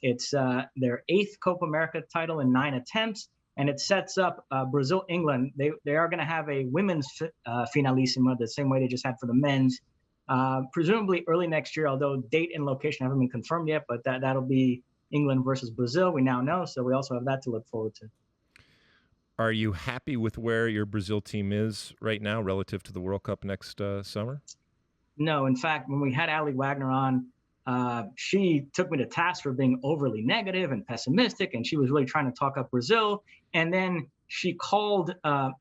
It's their 8th Copa America title in 9 attempts, and it sets up Brazil-England. They are going to have a women's finalissima the same way they just had for the men's, presumably early next year, although date and location haven't been confirmed yet, but that'll be England versus Brazil, we now know, so we also have that to look forward to. Are you happy with where your Brazil team is right now relative to the World Cup next summer? No, in fact, when we had Ali Wagner on, she took me to task for being overly negative and pessimistic, and she was really trying to talk up Brazil. And then she called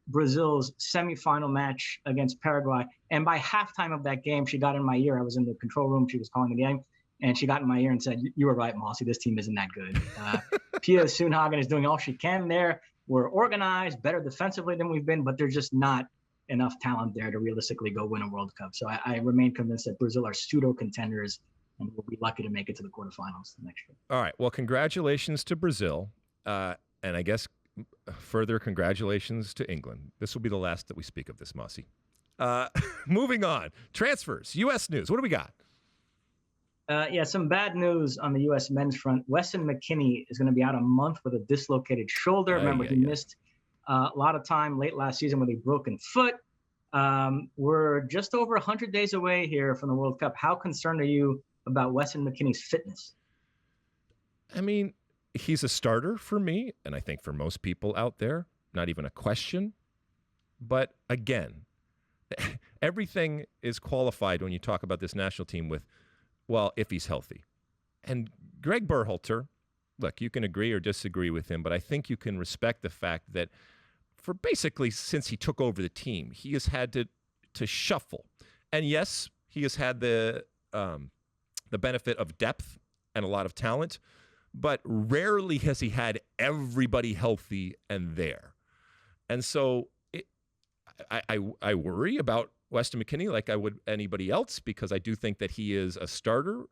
Brazil's semifinal match against Paraguay. And by halftime of that game, she got in my ear. I was in the control room. She was calling the game. And she got in my ear and said, "You were right, Mosse. This team isn't that good." Pia Sundhagen is doing all she can there. We're organized, better defensively than we've been, but there's just not enough talent there to realistically go win a World Cup. So I remain convinced that Brazil are pseudo contenders, and we'll be lucky to make it to the quarterfinals next year. All right. Well, congratulations to Brazil. And I guess further congratulations to England. This will be the last that we speak of this, Mosse. Moving on. Transfers, U.S. news. What do we got? Some bad news on the U.S. men's front. Weston McKennie is going to be out a month with a dislocated shoulder. Remember, he missed a lot of time late last season with a broken foot. We're just over 100 days away here from the World Cup. How concerned are you about Weston McKennie's fitness? I mean, he's a starter for me, and I think for most people out there, not even a question. But again, everything is qualified when you talk about this national team with, well, if he's healthy. And Greg Berhalter, look, you can agree or disagree with him, but I think you can respect the fact that for basically since he took over the team, he has had to shuffle. And yes, he has had the benefit of depth and a lot of talent, but rarely has he had everybody healthy and there. And so I worry about Weston McKennie like I would anybody else, because I do think that he is a starter,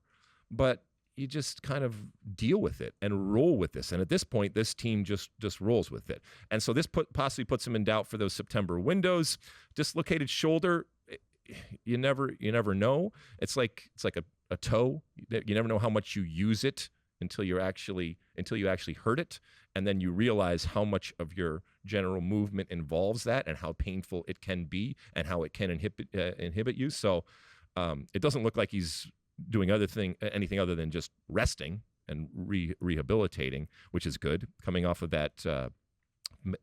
but you just kind of deal with it and roll with this. And at this point, this team just rolls with it. And so this possibly puts him in doubt for those September windows. Dislocated shoulder, you never know. It's like a toe. You never know how much you use it until you actually hurt it, and then you realize how much of your general movement involves that and how painful it can be and how it can inhibit you. So it doesn't look like he's doing anything other than just resting and rehabilitating, which is good, coming off of that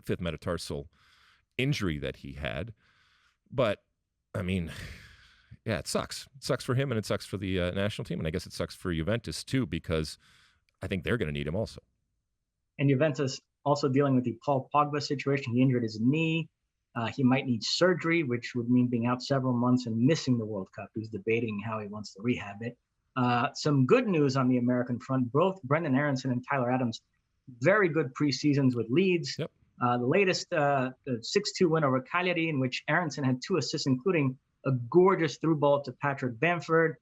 fifth metatarsal injury that he had. But I mean, yeah, it sucks. It sucks for him, and it sucks for the national team, and I guess it sucks for Juventus too, because I think they're going to need him also. And Juventus also dealing with the Paul Pogba situation. He injured his knee. He might need surgery, which would mean being out several months and missing the World Cup. He's debating how he wants to rehab it. Some good news on the American front. Both Brendan Aronson and Tyler Adams, very good preseasons with Leeds. Yep. The latest 6-2 win over Cagliari, in which Aronson had 2 assists, including a gorgeous through ball to Patrick Bamford.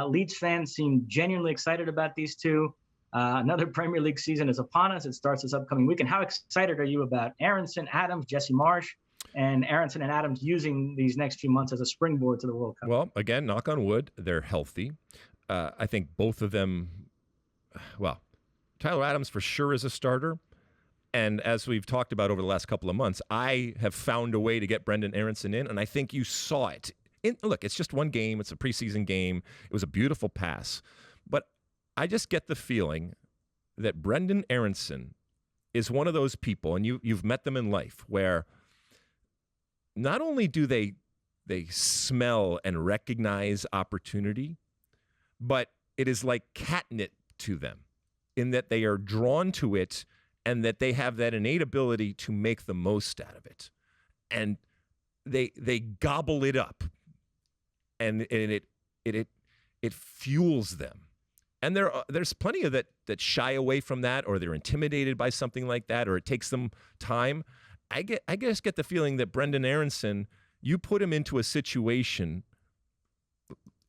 Leeds fans seem genuinely excited about these two. Another Premier League season is upon us. It starts this upcoming weekend. How excited are you about Aronson, Adams, Jesse Marsch, and Aronson and Adams using these next few months as a springboard to the World Cup? Well, again, knock on wood, they're healthy. I think both of them, well, Tyler Adams for sure is a starter. And as we've talked about over the last couple of months, I have found a way to get Brendan Aronson in, and I think you saw it. Look, it's just one game. It's a preseason game. It was a beautiful pass. But I just get the feeling that Brendan Aronson is one of those people, and you've met them in life, where not only do they smell and recognize opportunity, but it is like catnip to them in that they are drawn to it and that they have that innate ability to make the most out of it. And they gobble it up, and it fuels them. And there's plenty of that shy away from that, or they're intimidated by something like that, or it takes them time. I just get the feeling that Brendan Aronson, you put him into a situation,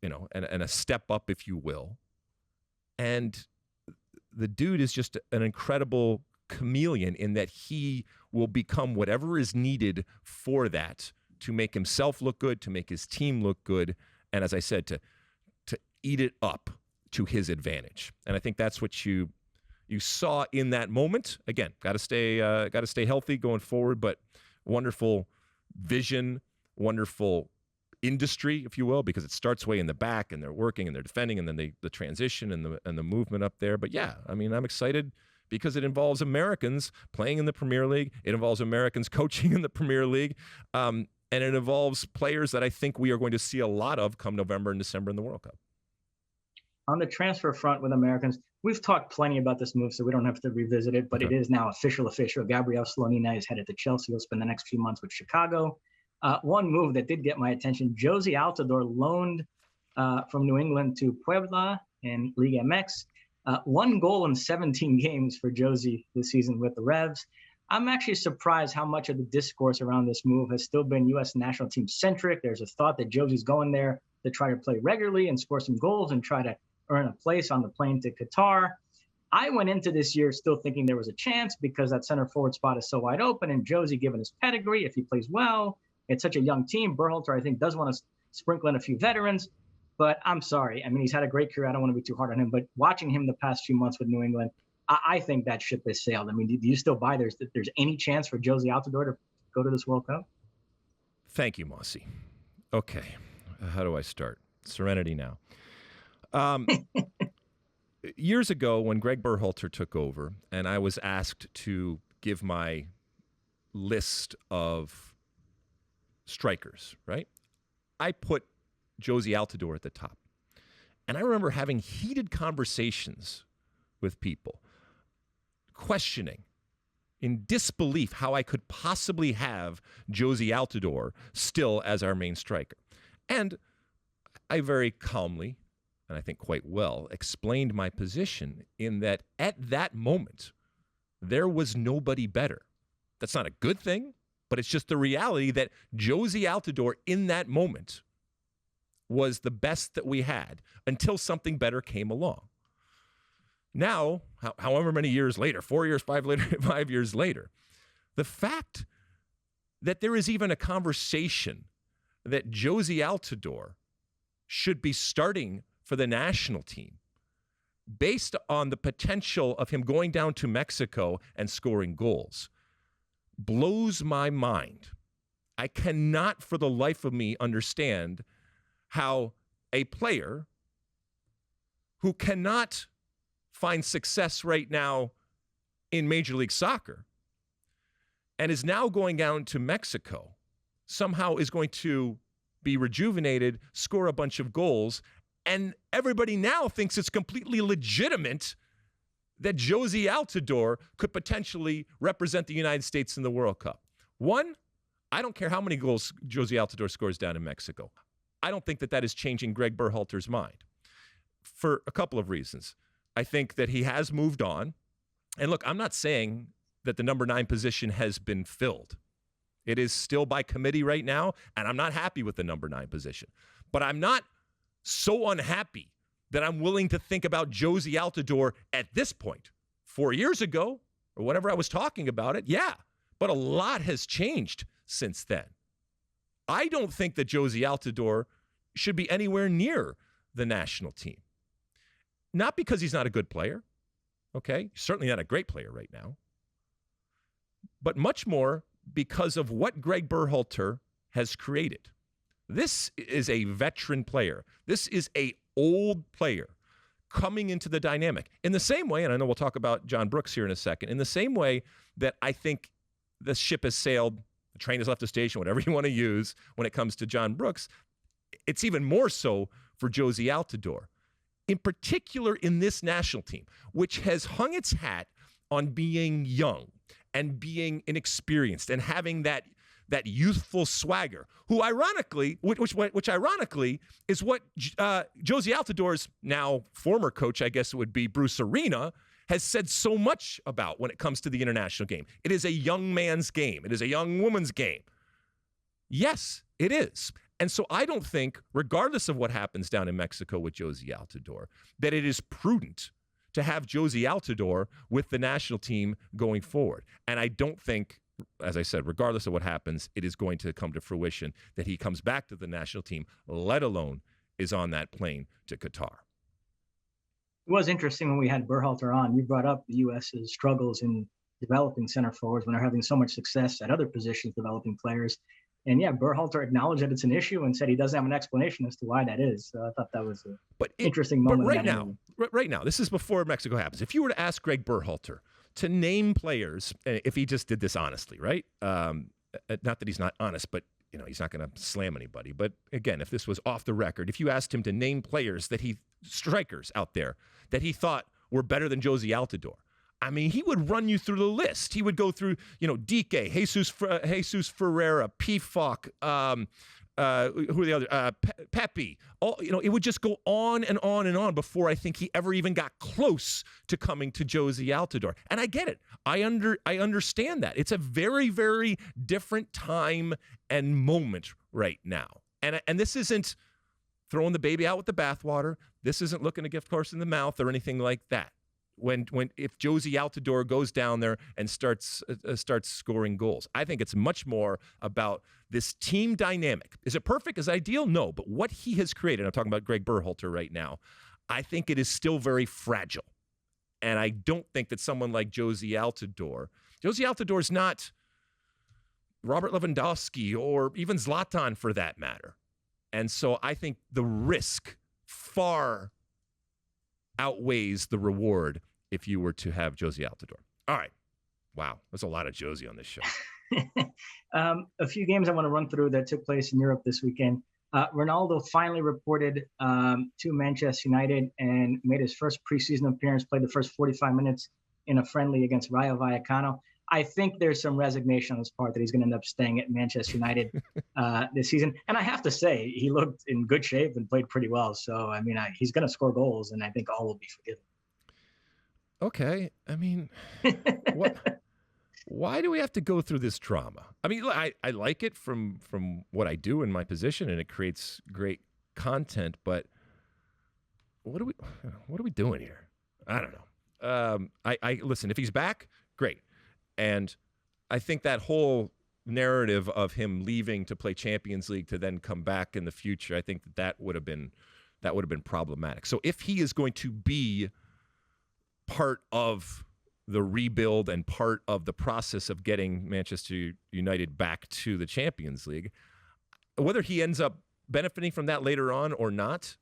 and a step up, if you will, and the dude is just an incredible chameleon in that he will become whatever is needed for that to make himself look good, to make his team look good, and as I said, to eat it up to his advantage. And I think that's what you saw in that moment. Again, got to stay healthy going forward, but wonderful vision, wonderful industry, if you will, because it starts way in the back, and they're working and they're defending, and then the transition and the movement up there. But yeah, I mean, I'm excited because it involves Americans playing in the Premier League. It involves Americans coaching in the Premier League. And it involves players that I think we are going to see a lot of come November and December in the World Cup. On the transfer front with Americans, we've talked plenty about this move, so we don't have to revisit it, but It is now official. Gabriel Slonina is headed to Chelsea. He'll spend the next few months with Chicago. One move that did get my attention, Josie Altidore loaned from New England to Puebla in Liga MX. 1 goal in 17 games for Josie this season with the Revs. I'm actually surprised how much of the discourse around this move has still been U.S. national team centric. There's a thought that Josie's going there to try to play regularly and score some goals and try to earn a place on the plane to Qatar. I went into this year still thinking there was a chance because that center forward spot is so wide open, and Josie, given his pedigree, if he plays well, it's such a young team. Berhalter, I think, does want to sprinkle in a few veterans, but I'm sorry. I mean, he's had a great career. I don't want to be too hard on him, but watching him the past few months with New England, I think that ship has sailed. I mean, do you still buy there's any chance for Josie Altidore to go to this World Cup? Thank you, Mosse. Okay, how do I start? Serenity now. Years ago, when Greg Berhalter took over, and I was asked to give my list of strikers, right? I put Josie Altidore at the top. And I remember having heated conversations with people, questioning in disbelief how I could possibly have Josie Altidore still as our main striker. And I very calmly, and I think quite well, explained my position in that at that moment, there was nobody better. That's not a good thing, but it's just the reality that Josie Altidore in that moment was the best that we had until something better came along. Now, however many years later, 4 years, 5 years later, the fact that there is even a conversation that Josie Altidore should be starting for the national team based on the potential of him going down to Mexico and scoring goals blows my mind. I cannot for the life of me understand how a player who cannot find success right now in Major League Soccer and is now going down to Mexico somehow is going to be rejuvenated, score a bunch of goals, and everybody now thinks it's completely legitimate that Josie Altidore could potentially represent the United States in the World Cup. One, I don't care how many goals Josie Altidore scores down in Mexico. I don't think that is changing Greg Berhalter's mind. for a couple of reasons. I think that he has moved on. And look, I'm not saying that the number 9 position has been filled. It is still by committee right now, and I'm not happy with the number 9 position. But I'm not so unhappy that I'm willing to think about Jozy Altidore at this point. 4 years ago, or whenever I was talking about it, yeah. But a lot has changed since then. I don't think that Jozy Altidore should be anywhere near the national team. Not because he's not a good player, okay? He's certainly not a great player right now. But much more because of what Greg Berhalter has created. This is a veteran player. This is an old player coming into the dynamic. In the same way, and I know we'll talk about John Brooks here in a second, in the same way that I think the ship has sailed, the train has left the station, whatever you want to use when it comes to John Brooks, it's even more so for Jozy Altidore. In particular in this national team, which has hung its hat on being young and being inexperienced and having that youthful swagger, who ironically, which ironically is what Jozy Altidore's now former coach, I guess it would be Bruce Arena, has said so much about when it comes to the international game. It is a young man's game. It is a young woman's game. Yes, it is. And so I don't think, regardless of what happens down in Mexico with Jozy Altidore, that it is prudent to have Jozy Altidore with the national team going forward. And I don't think, as I said, regardless of what happens, it is going to come to fruition that he comes back to the national team, let alone is on that plane to Qatar. It was interesting when we had Berhalter on. You brought up the U.S.'s struggles in developing center forwards when they're having so much success at other positions developing players. And yeah, Berhalter acknowledged that it's an issue and said he doesn't have an explanation as to why that is. So I thought that was an interesting moment. But right now, this is before Mexico happens. If you were to ask Greg Berhalter to name players, if he just did this honestly, right? Not that he's not honest, but he's not going to slam anybody. But again, if this was off the record, if you asked him to name players strikers out there that he thought were better than Jozy Altidore, I mean, he would run you through the list. He would go through, Dike, Jesus Ferreira, Pifok, who are the other? Pepe. It would just go on and on and on before I think he ever even got close to coming to Jozy Altidore. And I get it. I understand that. It's a very, very different time and moment right now. And this isn't throwing the baby out with the bathwater. This isn't looking a gift horse in the mouth or anything like that. If Jozy Altidore goes down there and starts scoring goals, I think it's much more about this team dynamic. Is it perfect? Is it ideal? No, but what he has created, I'm talking about Greg Berhalter right now, I think it is still very fragile. And I don't think that someone like Jozy Altidore is not Robert Lewandowski or even Zlatan for that matter. And so I think the risk far outweighs the reward if you were to have Jozy Altidore. All right. Wow. There's a lot of Jozy on this show. A few games I want to run through that took place in Europe this weekend. Ronaldo finally reported to Manchester United and made his first preseason appearance, played the first 45 minutes in a friendly against Rayo Vallecano. I think there's some resignation on his part that he's going to end up staying at Manchester United this season. And I have to say, he looked in good shape and played pretty well. So, I mean, he's going to score goals, and I think all will be forgiven. Okay. I mean, why do we have to go through this drama? I mean, I like it from what I do in my position, and it creates great content. But what are we doing here? I don't know. I listen. If he's back, great. And I think that whole narrative of him leaving to play Champions League to then come back in the future, I think that would have been problematic. So if he is going to be part of the rebuild and part of the process of getting Manchester United back to the Champions League, whether he ends up benefiting from that later on or not,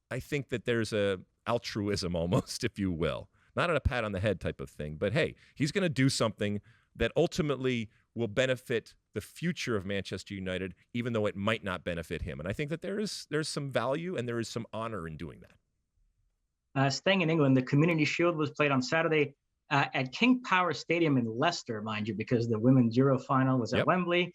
I think that there's a altruism almost, if you will. Not a pat on the head type of thing, but hey, he's going to do something that ultimately will benefit the future of Manchester United, even though it might not benefit him. And I think that there's some value and there is some honor in doing that. Staying in England, the Community Shield was played on Saturday at King Power Stadium in Leicester, mind you, because the Women's Euro final was at Wembley.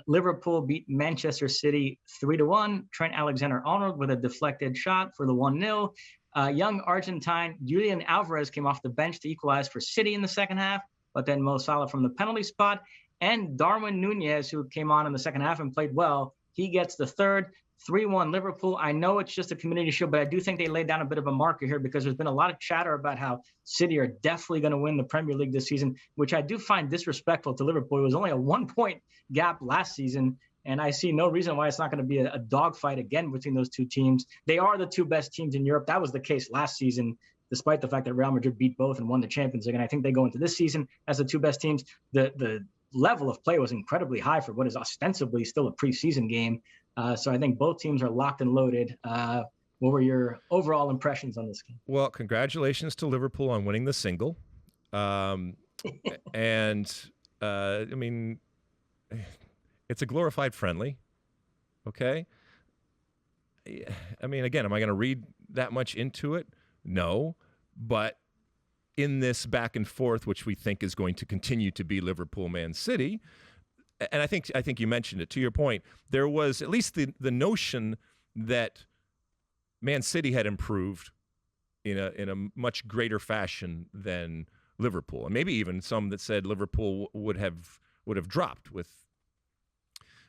Liverpool beat Manchester City 3-1. Trent Alexander-Arnold with a deflected shot for the 1-0. Young Argentine Julian Alvarez came off the bench to equalize for City in the second half, but then Mo Salah from the penalty spot. And Darwin Nunez, who came on in the second half and played well, he gets the third. 3-1 Liverpool. I know it's just a community shield, but I do think they laid down a bit of a marker here because there's been a lot of chatter about how City are definitely going to win the Premier League this season, which I do find disrespectful to Liverpool. It was only a 1-point gap last season, and I see no reason why it's not going to be a dogfight again between those two teams. They are the two best teams in Europe. That was the case last season, despite the fact that Real Madrid beat both and won the Champions League. And I think they go into this season as the two best teams. The level of play was incredibly high for what is ostensibly still a preseason game. So I think both teams are locked and loaded. What were your overall impressions on this game? Well, congratulations to Liverpool on winning the single. I mean, it's a glorified friendly. Okay. I mean, again, am I going to read that much into it? No. But in this back and forth, which we think is going to continue to be Liverpool-Man City, and I think you mentioned it, to your point, there was at least the notion that Man City had improved in a much greater fashion than Liverpool, and maybe even some that said Liverpool would have dropped with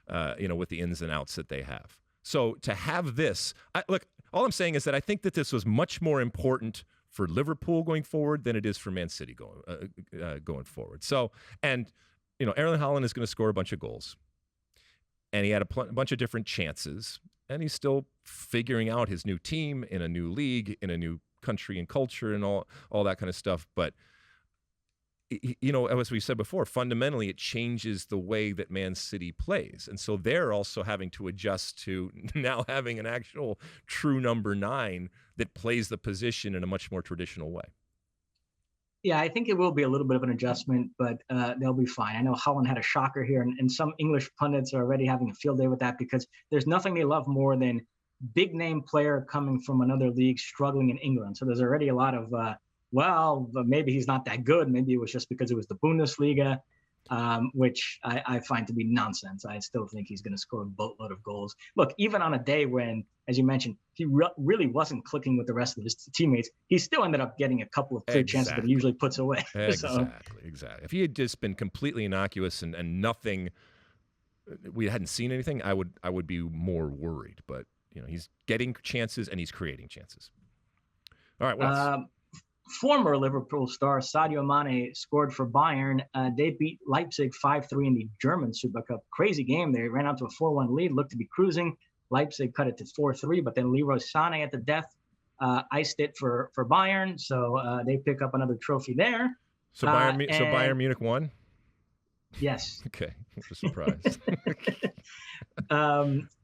with the ins and outs that they have. So to have this, look, all I'm saying is that I think that this was much more important for Liverpool going forward than it is for Man City going forward. So, and Erling Haaland is going to score a bunch of goals, and he had a bunch of different chances, and he's still figuring out his new team in a new league, in a new country and culture, and all that kind of stuff. But as we said before, fundamentally it changes the way that Man City plays, and so they're also having to adjust to now having an actual true number 9 that plays the position in a much more traditional way. Yeah, I think it will be a little bit of an adjustment, but they'll be fine. I know Holland had a shocker here, and some English pundits are already having a field day with that because there's nothing they love more than big-name player coming from another league struggling in England. So there's already a lot of, maybe he's not that good. Maybe it was just because it was the Bundesliga, which I find to be nonsense. I still think he's going to score a boatload of goals. Look, even on a day when, as you mentioned, he really wasn't clicking with the rest of his teammates, he still ended up getting a couple of clear chances that he usually puts away. Exactly. If he had just been completely innocuous and nothing, we hadn't seen anything, I would be more worried. But he's getting chances and he's creating chances. All right, what else? Former Liverpool star Sadio Mane scored for Bayern. They beat Leipzig 5-3 in the German Super Cup. Crazy game. They ran out to a 4-1 lead, looked to be cruising. Leipzig cut it to 4-3, but then Leroy Sané at the death iced it for Bayern. So they pick up another trophy there. So Bayern Munich won? Yes. Okay. I'm surprised.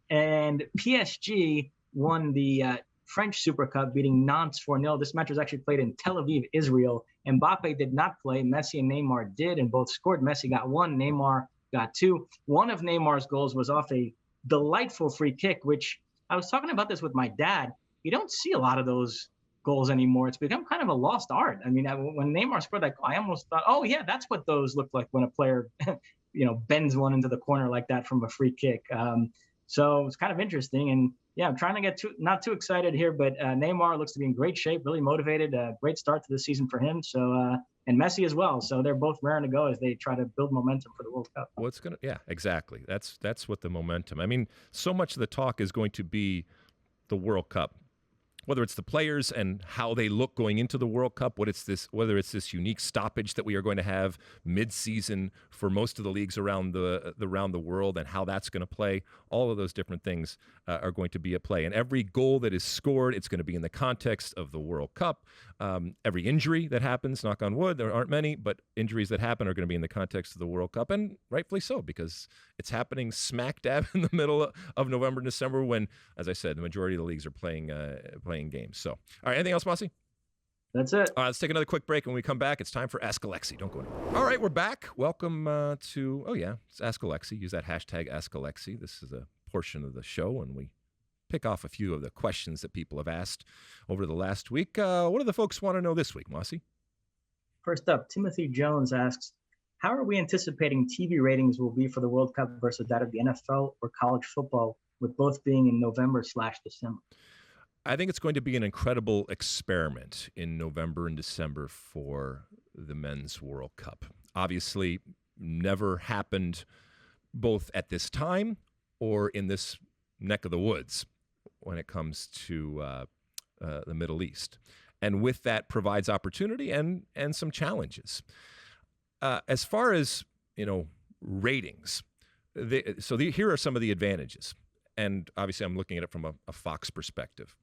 And PSG won the French Super Cup, beating Nantes 4-0. This match was actually played in Tel Aviv, Israel. Mbappe did not play. Messi and Neymar did, and both scored. Messi got 1, Neymar got 2. One of Neymar's goals was off a delightful free kick, which I was talking about this with my dad. You don't see a lot of those goals anymore. It's become kind of a lost art. I mean, when Neymar scored that goal, I almost thought, oh yeah, that's what those look like when a player, bends one into the corner like that from a free kick. So it's kind of interesting. And yeah, I'm trying to get not too excited here, but Neymar looks to be in great shape, really motivated. Great start to the season for him. So and Messi as well. So they're both raring to go as they try to build momentum for the World Cup. Yeah, exactly. That's what the momentum. I mean, so much of the talk is going to be the World Cup. Whether it's the players and how they look going into the World Cup, whether it's this unique stoppage that we are going to have mid-season for most of the leagues around the world, and how that's going to play, all of those different things are going to be at play. And every goal that is scored, it's going to be in the context of the World Cup. Every injury that happens, knock on wood, there aren't many, but injuries that happen are going to be in the context of the World Cup, and rightfully so, because it's happening smack dab in the middle of November and December when, as I said, the majority of the leagues are playing games. So, all right, anything else, Mosse? That's it. Let's take another quick break. When we come back, it's time for Ask Alexi. Don't go anywhere. All right, we're back. Welcome to, it's Ask Alexi. Use that hashtag Ask Alexi. This is a portion of the show, and we pick off a few of the questions that people have asked over the last week. What do the folks want to know this week, Mosse? First up, Timothy Jones asks, how are we anticipating TV ratings will be for the World Cup versus that of the NFL or college football, with both being in November/December? I think it's going to be an incredible experiment in November and December for the Men's World Cup. Obviously, never happened both at this time or in this neck of the woods when it comes to the Middle East. And with that provides opportunity and some challenges. As far as, ratings, here are some of the advantages. And obviously I'm looking at it from a Fox perspective.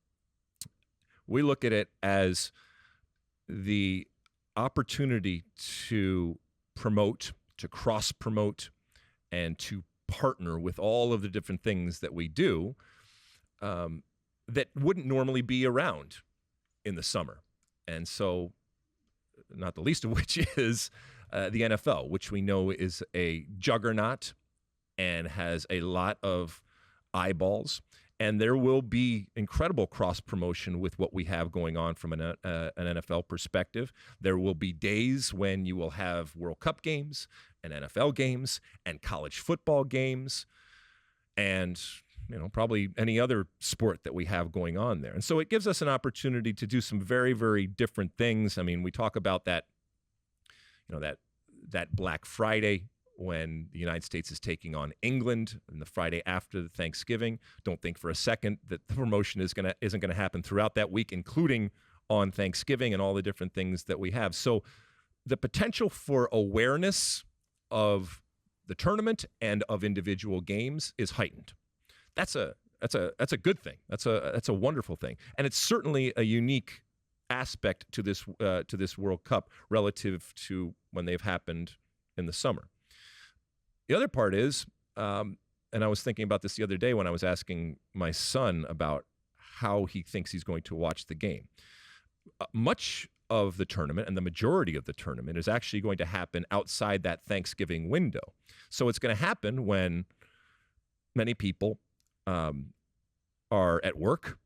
We look at it as the opportunity to promote, to cross-promote, and to partner with all of the different things that we do that wouldn't normally be around in the summer. And so, not the least of which is the NFL, which we know is a juggernaut and has a lot of eyeballs. And there will be incredible cross-promotion with what we have going on from an NFL perspective. There will be days when you will have World Cup games and NFL games and college football games and, probably any other sport that we have going on there. And so it gives us an opportunity to do some very, very different things. I mean, we talk about that, that Black Friday when the United States is taking on England and the Friday after the Thanksgiving. Don't think for a second that the promotion isn't going to happen throughout that week, including on Thanksgiving and all the different things that we have. So the potential for awareness of the tournament and of individual games is heightened. That's a good thing. That's a wonderful thing. And it's certainly a unique aspect to this World Cup relative to when they've happened in the summer. The other part is, and I was thinking about this the other day when I was asking my son about how he thinks he's going to watch the game. Much of the tournament and the majority of the tournament is actually going to happen outside that Thanksgiving window. So it's going to happen when many people are at work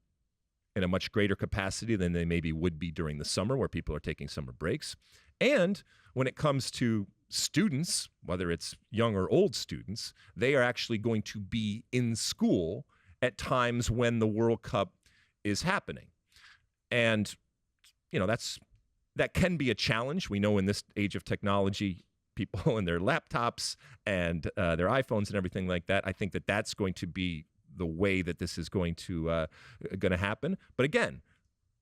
in a much greater capacity than they maybe would be during the summer, where people are taking summer breaks. And when it comes to students, whether it's young or old students, they are actually going to be in school at times when the World Cup is happening. And, that can be a challenge. We know in this age of technology, people and their laptops and their iPhones and everything like that, I think that that's going to be the way that this is going to happen. But again,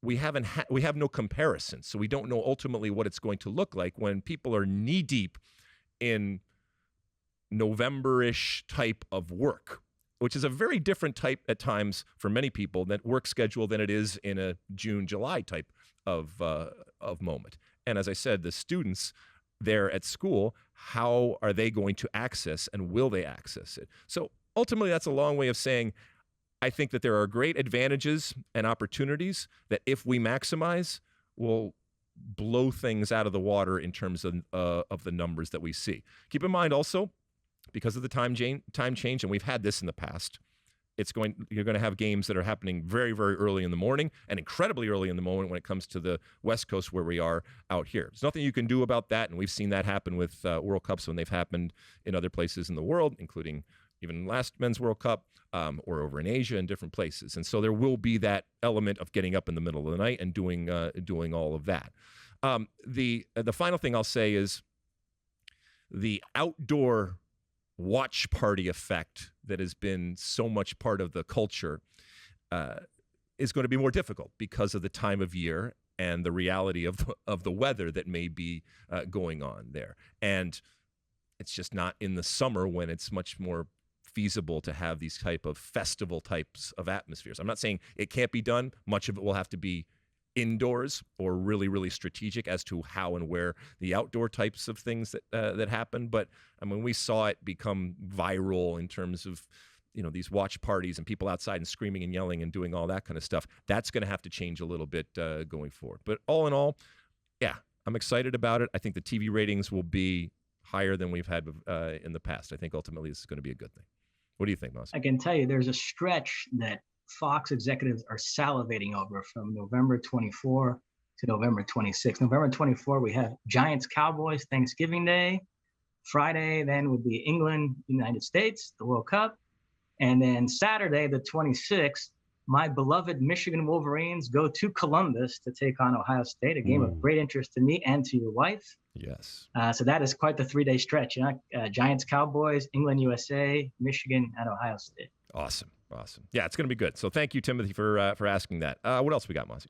we have no comparison, so we don't know ultimately what it's going to look like when people are knee deep in November-ish type of work, which is a very different type at times for many people that work schedule than it is in a June, July type of moment. And as I said, the students there at school, how are they going to access and will they access it? So ultimately, that's a long way of saying, I think that there are great advantages and opportunities that if we maximize, will blow things out of the water in terms of the numbers that we see. Keep in mind also, because of the time change, and we've had this in the past, you're going to have games that are happening very, very early in the morning and incredibly early in the morning when it comes to the West Coast where we are out here. There's nothing you can do about that, and we've seen that happen with World Cups when they've happened in other places in the world, including even last Men's World Cup, or over in Asia and different places. And so there will be that element of getting up in the middle of the night and doing all of that. The final thing I'll say is the outdoor watch party effect that has been so much part of the culture is going to be more difficult because of the time of year and the reality of the weather that may be going on there. And it's just not in the summer when it's much more feasible to have these type of festival types of atmospheres. I'm not saying it can't be done. Much of it will have to be indoors or really, really strategic as to how and where the outdoor types of things that happen. But I mean, we saw it become viral in terms of, these watch parties and people outside and screaming and yelling and doing all that kind of stuff. That's going to have to change a little bit going forward. But all in all, yeah, I'm excited about it. I think the TV ratings will be higher than we've had in the past. I think ultimately this is going to be a good thing. What do you think, Mosse? I can tell you there's a stretch that Fox executives are salivating over from November 24 to November 26. November 24, we have Giants Cowboys Thanksgiving Day. Friday then would be England, United States, the World Cup. And then Saturday, the 26th, my beloved Michigan Wolverines go to Columbus to take on Ohio State, a game of great interest to me and to your wife. Yes. So that is quite the 3-day stretch. Giants, Cowboys, England, USA, Michigan, and Ohio State. Awesome. Yeah, it's going to be good. So thank you, Timothy, for asking that. What else we got, Mosse?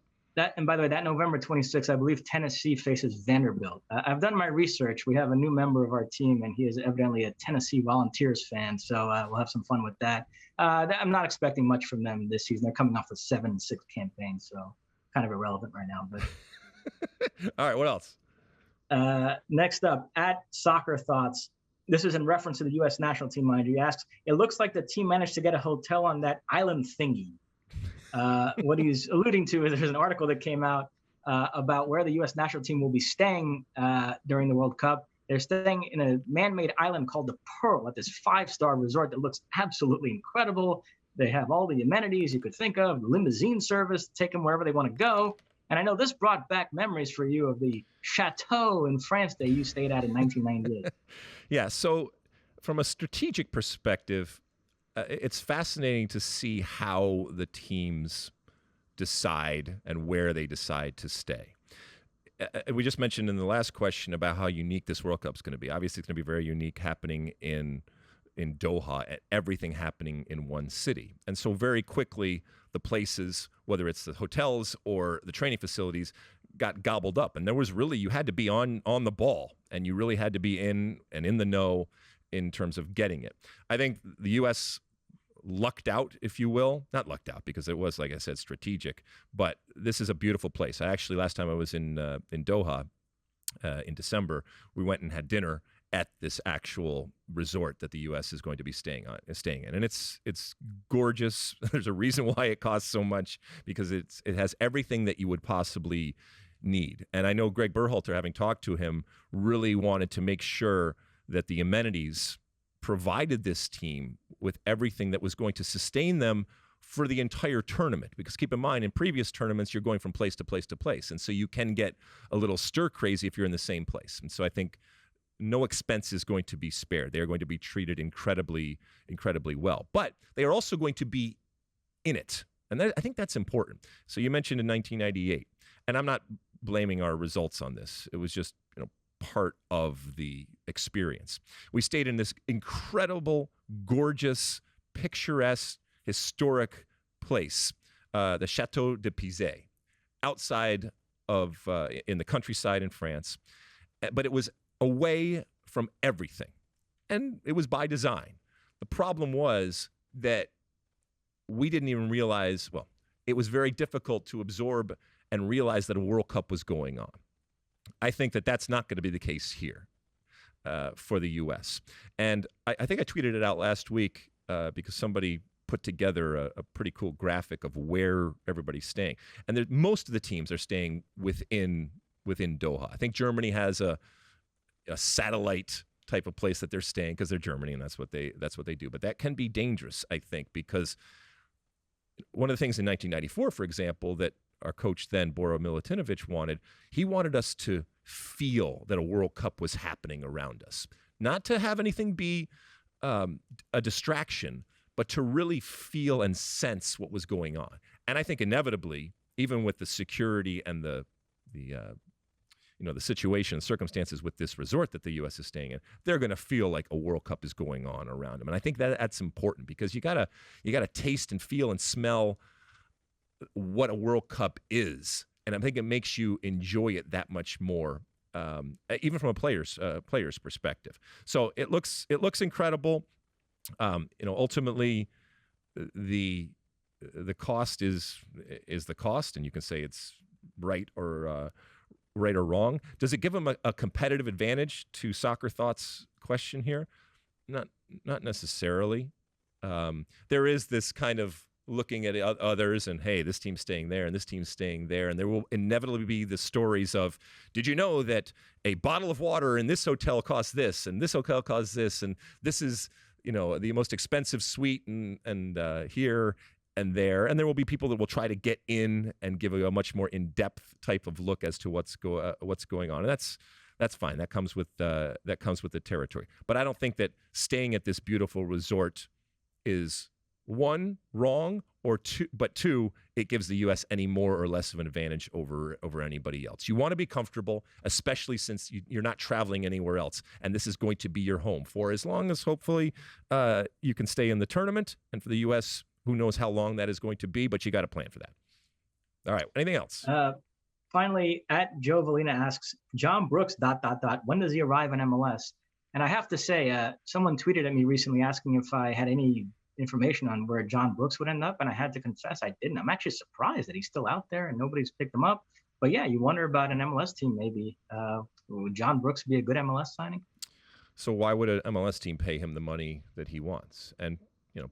And by the way, that November 26th, I believe Tennessee faces Vanderbilt. I've done my research. We have a new member of our team, and he is evidently a Tennessee Volunteers fan. So we'll have some fun with that. I'm not expecting much from them this season. They're coming off a 7-6 campaign, so kind of irrelevant right now. But all right, what else? Next up, at Soccer Thoughts. This is in reference to the U.S. national team, mind you. He asks, it looks like the team managed to get a hotel on that island thingy. What he's alluding to is there's an article that came out about where the U.S. national team will be staying during the World Cup. They're staying in a man-made island called the Pearl at this 5-star resort that looks absolutely incredible. They have all the amenities you could think of, the limousine service, take them wherever they want to go. And I know this brought back memories for you of the chateau in France that you stayed at in 1998. Yeah, so from a strategic perspective, it's fascinating to see how the teams decide and where they decide to stay. We just mentioned in the last question about how unique this World Cup is going to be. Obviously, it's going to be very unique, happening in Doha, and everything happening in one city. And so very quickly, the places, whether it's the hotels or the training facilities, got gobbled up. And there was really, you had to be on the ball, and you really had to be in the know in terms of getting it. I think the U.S. lucked out, if you will. Not lucked out, because it was, like I said, strategic. But this is a beautiful place. Last time I was in Doha in December, we went and had dinner at this actual resort that the U.S. is going to be staying in, and it's gorgeous. There's a reason why it costs so much, because it has everything that you would possibly need. And I know Greg Berhalter, having talked to him, really wanted to make sure that the amenities provided this team with everything that was going to sustain them for the entire tournament. Because keep in mind, in previous tournaments, you're going from place to place to place, and so you can get a little stir crazy if you're in the same place. And so I think no expense is going to be spared. They are going to be treated incredibly, incredibly well. But they are also going to be in it. And I think that's important. So you mentioned in 1998, and I'm not blaming our results on this. It was just, part of the experience. We stayed in this incredible, gorgeous, picturesque, historic place, the Chateau de Pizet, outside of, in the countryside in France. But it was away from everything. And it was by design. The problem was that we didn't even realize, it was very difficult to absorb and realize that a World Cup was going on. I think that that's not going to be the case here for the U.S. And I think I tweeted it out last week because somebody put together a pretty cool graphic of where everybody's staying. And most of the teams are staying within Doha. I think Germany has a satellite type of place that they're staying because they're Germany, and that's what they do. But that can be dangerous, I think, because one of the things in 1994, for example, that our coach then, Boro Milutinovic, he wanted us to feel that a World Cup was happening around us. Not to have anything be a distraction, but to really feel and sense what was going on. And I think inevitably, even with the security and the situation, circumstances with this resort that the U.S. is staying in, they're going to feel like a World Cup is going on around them. And I think that's important, because you gotta taste and feel and smell what a World Cup is. And I think it makes you enjoy it that much more, even from a player's perspective. So it looks incredible. Ultimately, the cost is the cost, and you can say it's right or wrong. Does it give them a competitive advantage to Soccer Thoughts' question here? Not necessarily. There is this kind of looking at others and, hey, this team's staying there and this team's staying there. And there will inevitably be the stories of, did you know that a bottle of water in this hotel costs this and this hotel costs this, and this is, the most expensive suite and here and there. And there will be people that will try to get in and give a much more in-depth type of look as to what's going on. And that's That's fine. That comes with the territory. But I don't think that staying at this beautiful resort is one, wrong, or two, it gives the U.S. any more or less of an advantage over anybody else. You want to be comfortable, especially since you're not traveling anywhere else, and this is going to be your home for as long as hopefully you can stay in the tournament. And for the U.S., who knows how long that is going to be, but you got to plan for that. All right. Anything else? Finally, at Joe Valina asks, John Brooks, ... when does he arrive in MLS? And I have to say, someone tweeted at me recently asking if I had any information on where John Brooks would end up, and I had to confess I didn't. I'm actually surprised that he's still out there and nobody's picked him up. But yeah, you wonder about an MLS team maybe. Would John Brooks be a good MLS signing? So why would an MLS team pay him the money that he wants? And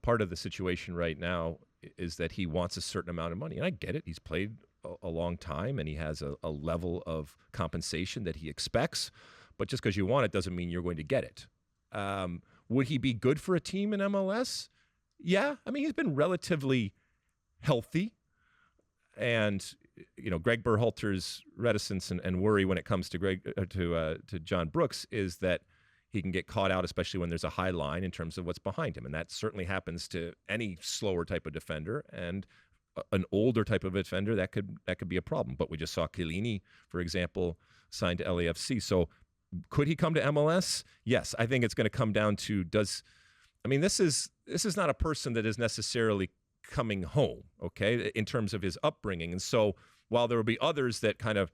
part of the situation right now is that he wants a certain amount of money, and I get it. He's played a long time, and he has a level of compensation that he expects. But just because you want it doesn't mean you're going to get it. Would he be good for a team in MLS? Yeah, I mean, he's been relatively healthy, and Greg Berhalter's reticence and worry when it comes to John Brooks is that he can get caught out, especially when there's a high line in terms of what's behind him, and that certainly happens to any slower type of defender and an older type of defender. That could be a problem. But we just saw Chiellini, for example, signed to LAFC. So could he come to MLS? Yes, I think it's going to come down to this is not a person that is necessarily coming home, okay, in terms of his upbringing. And so while there will be others that kind of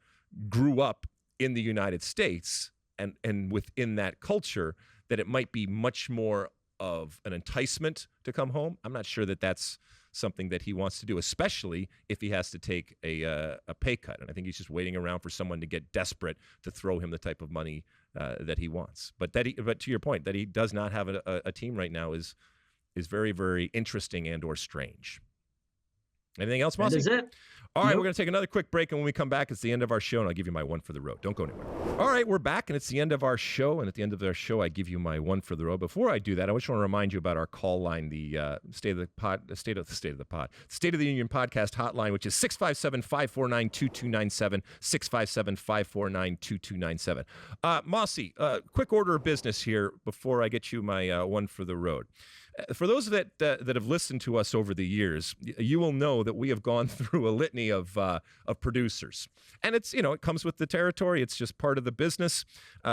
grew up in the United States and within that culture, that it might be much more of an enticement to come home. I'm not sure that that's something that he wants to do, especially if he has to take a pay cut. And I think he's just waiting around for someone to get desperate to throw him the type of money that he wants. But to your point, that he does not have a team right now is very, very interesting and or strange. Anything else, Mosse? That is it. All right, We're going to take another quick break, and when we come back, it's the end of our show, and I'll give you my one for the road. Don't go anywhere. All right, we're back, and it's the end of our show, and at the end of our show, I give you my one for the road. Before I do that, I just want to remind you about our call line, the State of the Union podcast hotline, which is 657-549-2297, 657-549-2297. Mosse, quick order of business here before I get you my one for the road. For those that have listened to us over the years, you will know that we have gone through a litany of producers, and it comes with the territory. It's just part of the business.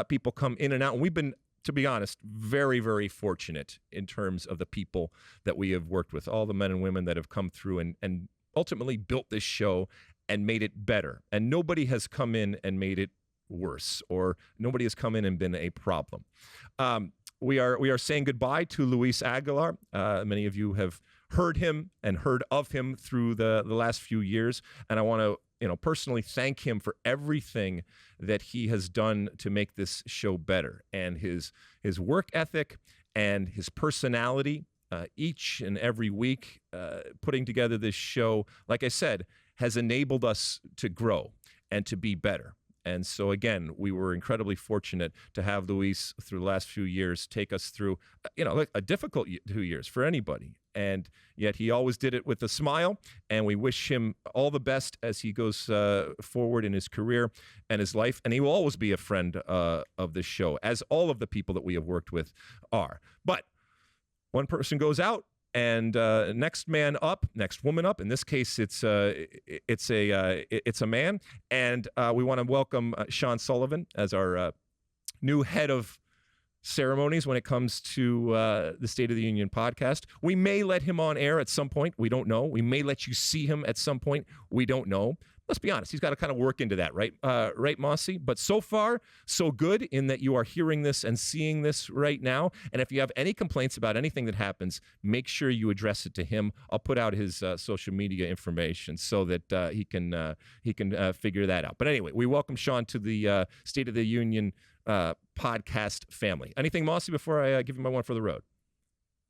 People come in and out, and we've been, to be honest, very, very fortunate in terms of the people that we have worked with, all the men and women that have come through and ultimately built this show and made it better. And nobody has come in and made it worse, or nobody has come in and been a problem. We are saying goodbye to Luis Aguilar. Many of you have heard him and heard of him through the last few years, and I want to personally thank him for everything that he has done to make this show better, and his work ethic and his personality. Each and every week, putting together this show, like I said, has enabled us to grow and to be better. And so, again, we were incredibly fortunate to have Luis through the last few years take us through, a difficult 2 years for anybody. And yet he always did it with a smile. And we wish him all the best as he goes forward in his career and his life. And he will always be a friend of this show, as all of the people that we have worked with are. But one person goes out, and next man up, next woman up. In this case, it's a man, and we want to welcome Sean Sullivan as our new head of ceremonies when it comes to the State of the Union podcast. We may let him on air at some point. We don't know. We may let you see him at some point. We don't know. Let's be honest. He's got to kind of work into that, right? Right, Mosse? But so far, so good in that you are hearing this and seeing this right now. And if you have any complaints about anything that happens, make sure you address it to him. I'll put out his social media information so that he can figure that out. But anyway, we welcome Sean to the State of the Union podcast family. Anything, Mosse, before I give you my one for the road?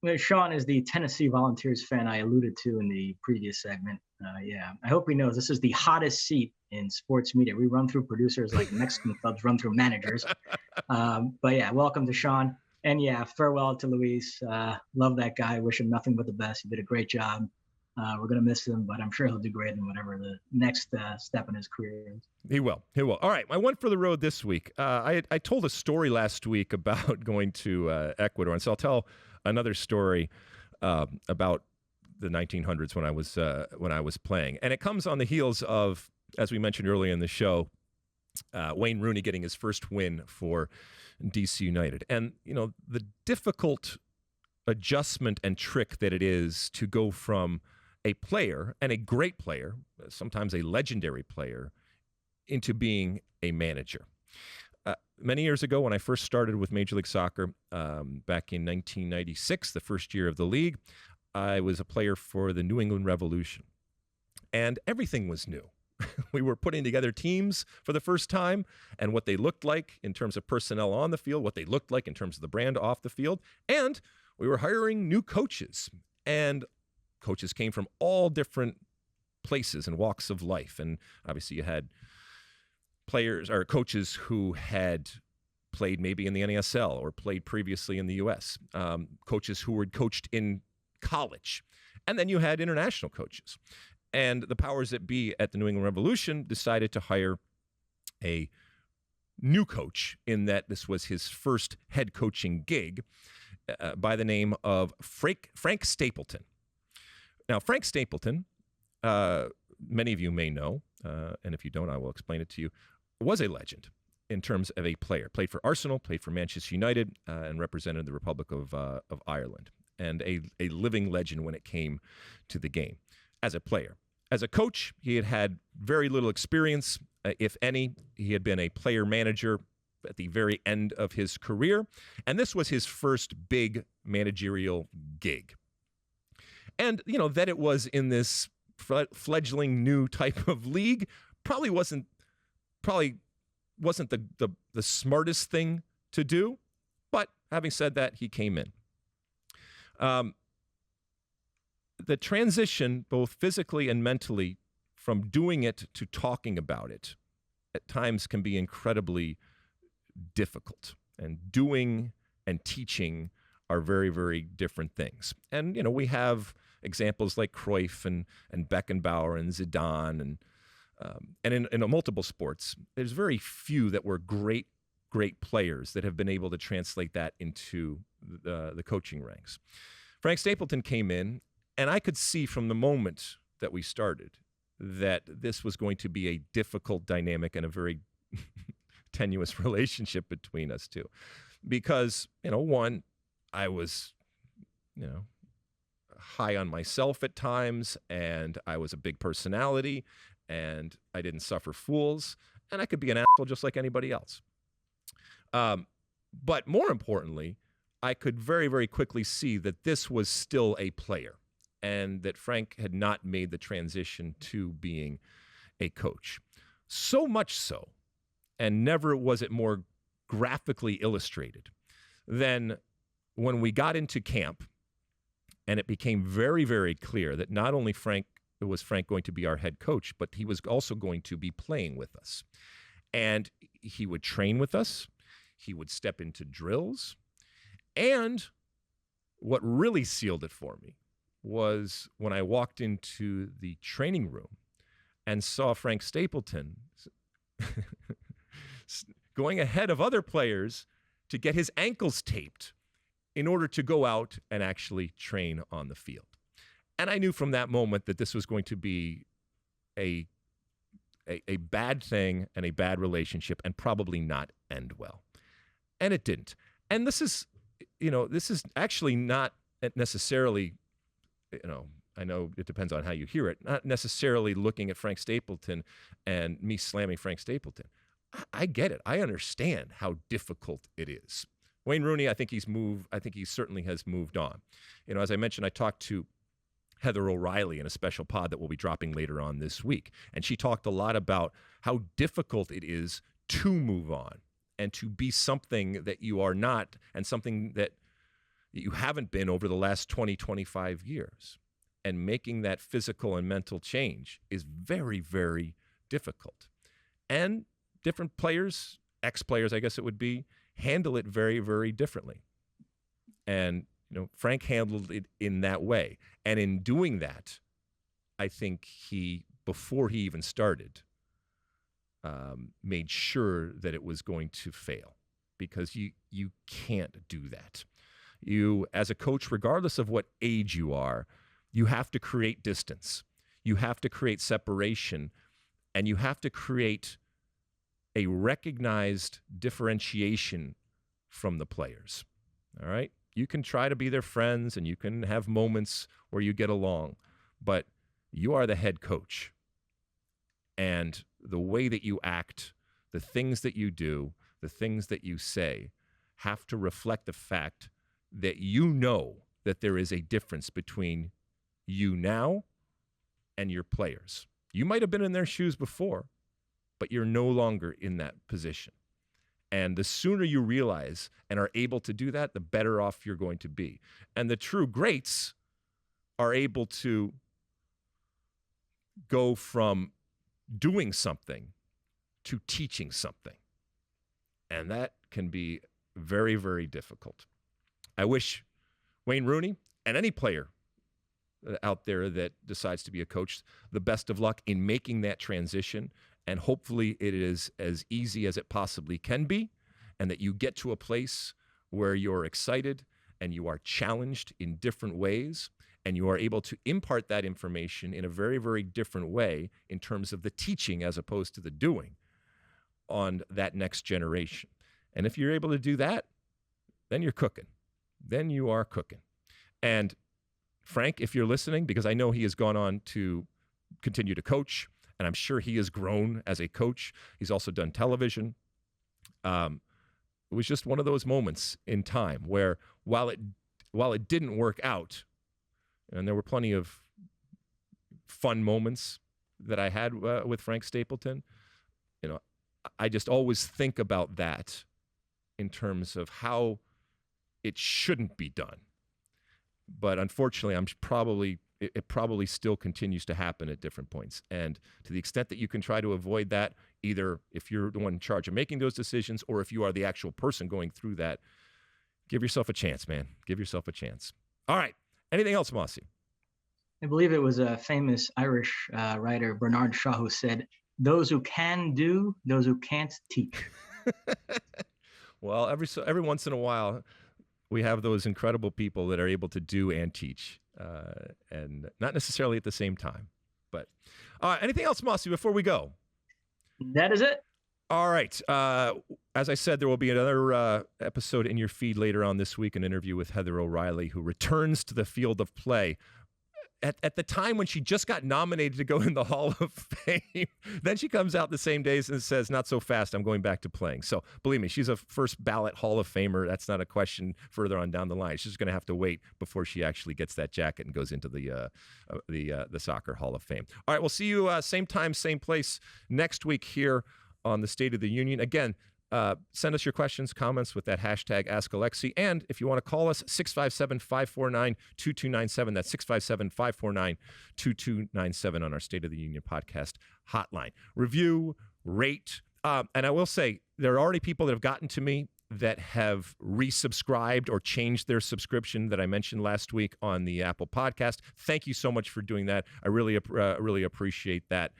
Well, Sean is the Tennessee Volunteers fan I alluded to in the previous segment. I hope he knows this is the hottest seat in sports media. We run through producers like Mexican clubs run through managers. But yeah, welcome to Sean. And yeah, farewell to Luis. Love that guy. Wish him nothing but the best. He did a great job. We're going to miss him, but I'm sure he'll do great in whatever the next step in his career is. He will. All right, my one for the road this week. I told a story last week about going to Ecuador, and so I'll tell another story about the 1900s when I was playing, and it comes on the heels of, as we mentioned earlier in the show, Wayne Rooney getting his first win for DC United, and the difficult adjustment and trick that it is to go from a player, and a great player, sometimes a legendary player, into being a manager. Many years ago, when I first started with Major League Soccer, back in 1996, the first year of the league, I was a player for the New England Revolution. And everything was new. We were putting together teams for the first time, and what they looked like in terms of personnel on the field, what they looked like in terms of the brand off the field, and we were hiring new coaches. And coaches came from all different places and walks of life. And obviously you had players or coaches who had played maybe in the NASL or played previously in the US, coaches who were coached in college. And then you had international coaches. And the powers that be at the New England Revolution decided to hire a new coach, in that this was his first head coaching gig, by the name of Frank Stapleton. Now, Frank Stapleton, many of you may know, and if you don't, I will explain it to you, was a legend in terms of a player. Played for Arsenal, played for Manchester United, and represented the Republic of Ireland, and a living legend when it came to the game as a player. As a coach, he had very little experience, if any. He had been a player manager at the very end of his career, and this was his first big managerial gig. And, that it was in this fledgling new type of league probably wasn't the smartest thing to do. But having said that, he came in. The transition, both physically and mentally, from doing it to talking about it, at times can be incredibly difficult. And doing and teaching are very, very different things. And, we have examples like Cruyff and Beckenbauer and Zidane and in multiple sports. There's very few that were great players that have been able to translate that into the coaching ranks. Frank Stapleton came in, and I could see from the moment that we started that this was going to be a difficult dynamic and a very tenuous relationship between us two. Because, one, I was, high on myself at times, and I was a big personality, and I didn't suffer fools, and I could be an asshole just like anybody else. But more importantly, I could very, very quickly see that this was still a player, and that Frank had not made the transition to being a coach. So much so, and never was it more graphically illustrated, than when we got into camp, and it became very, very clear that not only was Frank going to be our head coach, but he was also going to be playing with us. And he would train with us. He would step into drills. And what really sealed it for me was when I walked into the training room and saw Frank Stapleton going ahead of other players to get his ankles taped in order to go out and actually train on the field. And I knew from that moment that this was going to be a bad thing and a bad relationship, and probably not end well. And it didn't. And this is actually not necessarily, I know it depends on how you hear it, not necessarily looking at Frank Stapleton and me slamming Frank Stapleton. I get it. I understand how difficult it is. Wayne Rooney, I think he certainly has moved on. As I mentioned, I talked to Heather O'Reilly in a special pod that we'll be dropping later on this week. And she talked a lot about how difficult it is to move on and to be something that you are not, and something that you haven't been over the last 20, 25 years. And making that physical and mental change is very, very difficult. And different players, ex-players, I guess it would be, handle it very, very differently. And, Frank handled it in that way. And in doing that, I think before he even started, made sure that it was going to fail, because you can't do that. You, as a coach, regardless of what age you are, you have to create distance. You have to create separation, and you have to create a recognized differentiation from the players. All right? You can try to be their friends, and you can have moments where you get along, but you are the head coach. And the way that you act, the things that you do, the things that you say have to reflect the fact that you know that there is a difference between you now and your players. You might have been in their shoes before, but you're no longer in that position. And the sooner you realize and are able to do that, the better off you're going to be. And the true greats are able to go from doing something to teaching something. And that can be very, very difficult. I wish Wayne Rooney and any player out there that decides to be a coach the best of luck in making that transition. And hopefully it is as easy as it possibly can be, and that you get to a place where you're excited and you are challenged in different ways, and you are able to impart that information in a very, very different way in terms of the teaching as opposed to the doing on that next generation. And if you're able to do that, then you're cooking. Then you are cooking. And Frank, if you're listening, because I know he has gone on to continue to coach, and I'm sure he has grown as a coach. He's also done television. It was just one of those moments in time where while it didn't work out, and there were plenty of fun moments that I had with Frank Stapleton, I just always think about that in terms of how it shouldn't be done. But unfortunately, it probably still continues to happen at different points. And to the extent that you can try to avoid that, either if you're the one in charge of making those decisions or if you are the actual person going through that, give yourself a chance, man. Give yourself a chance. All right. Anything else, Mosse? I believe it was a famous Irish writer, Bernard Shaw, who said, "Those who can do, those who can't teach." Well, every once in a while, we have those incredible people that are able to do and teach, and not necessarily at the same time. But anything else, Mosse, before we go? That is it. All right. As I said, there will be another episode in your feed later on this week, an interview with Heather O'Reilly, who returns to the field of play at the time when she just got nominated to go in the Hall of Fame. Then she comes out the same days and says, "Not so fast, I'm going back to playing." So believe me, she's a first ballot Hall of Famer. That's not a question further on down the line. She's going to have to wait before she actually gets that jacket and goes into the Soccer Hall of Fame. All right, we'll see you same time, same place next week here on the State of the Union. Again, send us your questions, comments with that hashtag #AskAlexi. And if you want to call us, 657-549-2297. That's 657-549-2297 on our State of the Union podcast hotline. Review, rate. And I will say, there are already people that have gotten to me that have resubscribed or changed their subscription that I mentioned last week on the Apple podcast. Thank you so much for doing that. I really appreciate that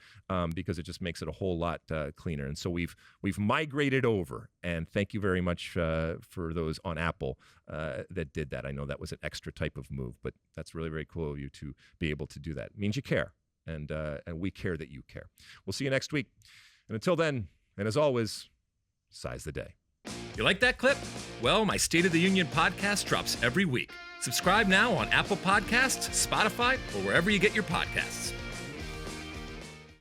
because it just makes it a whole lot cleaner. And so we've migrated over, and thank you very much for those on Apple that did that. I know that was an extra type of move, but that's really, very cool of you to be able to do that. It means you care, and we care that you care. We'll see you next week. And until then, and as always, size the day. You like that clip? Well, my State of the Union podcast drops every week. Subscribe now on Apple Podcasts, Spotify, or wherever you get your podcasts.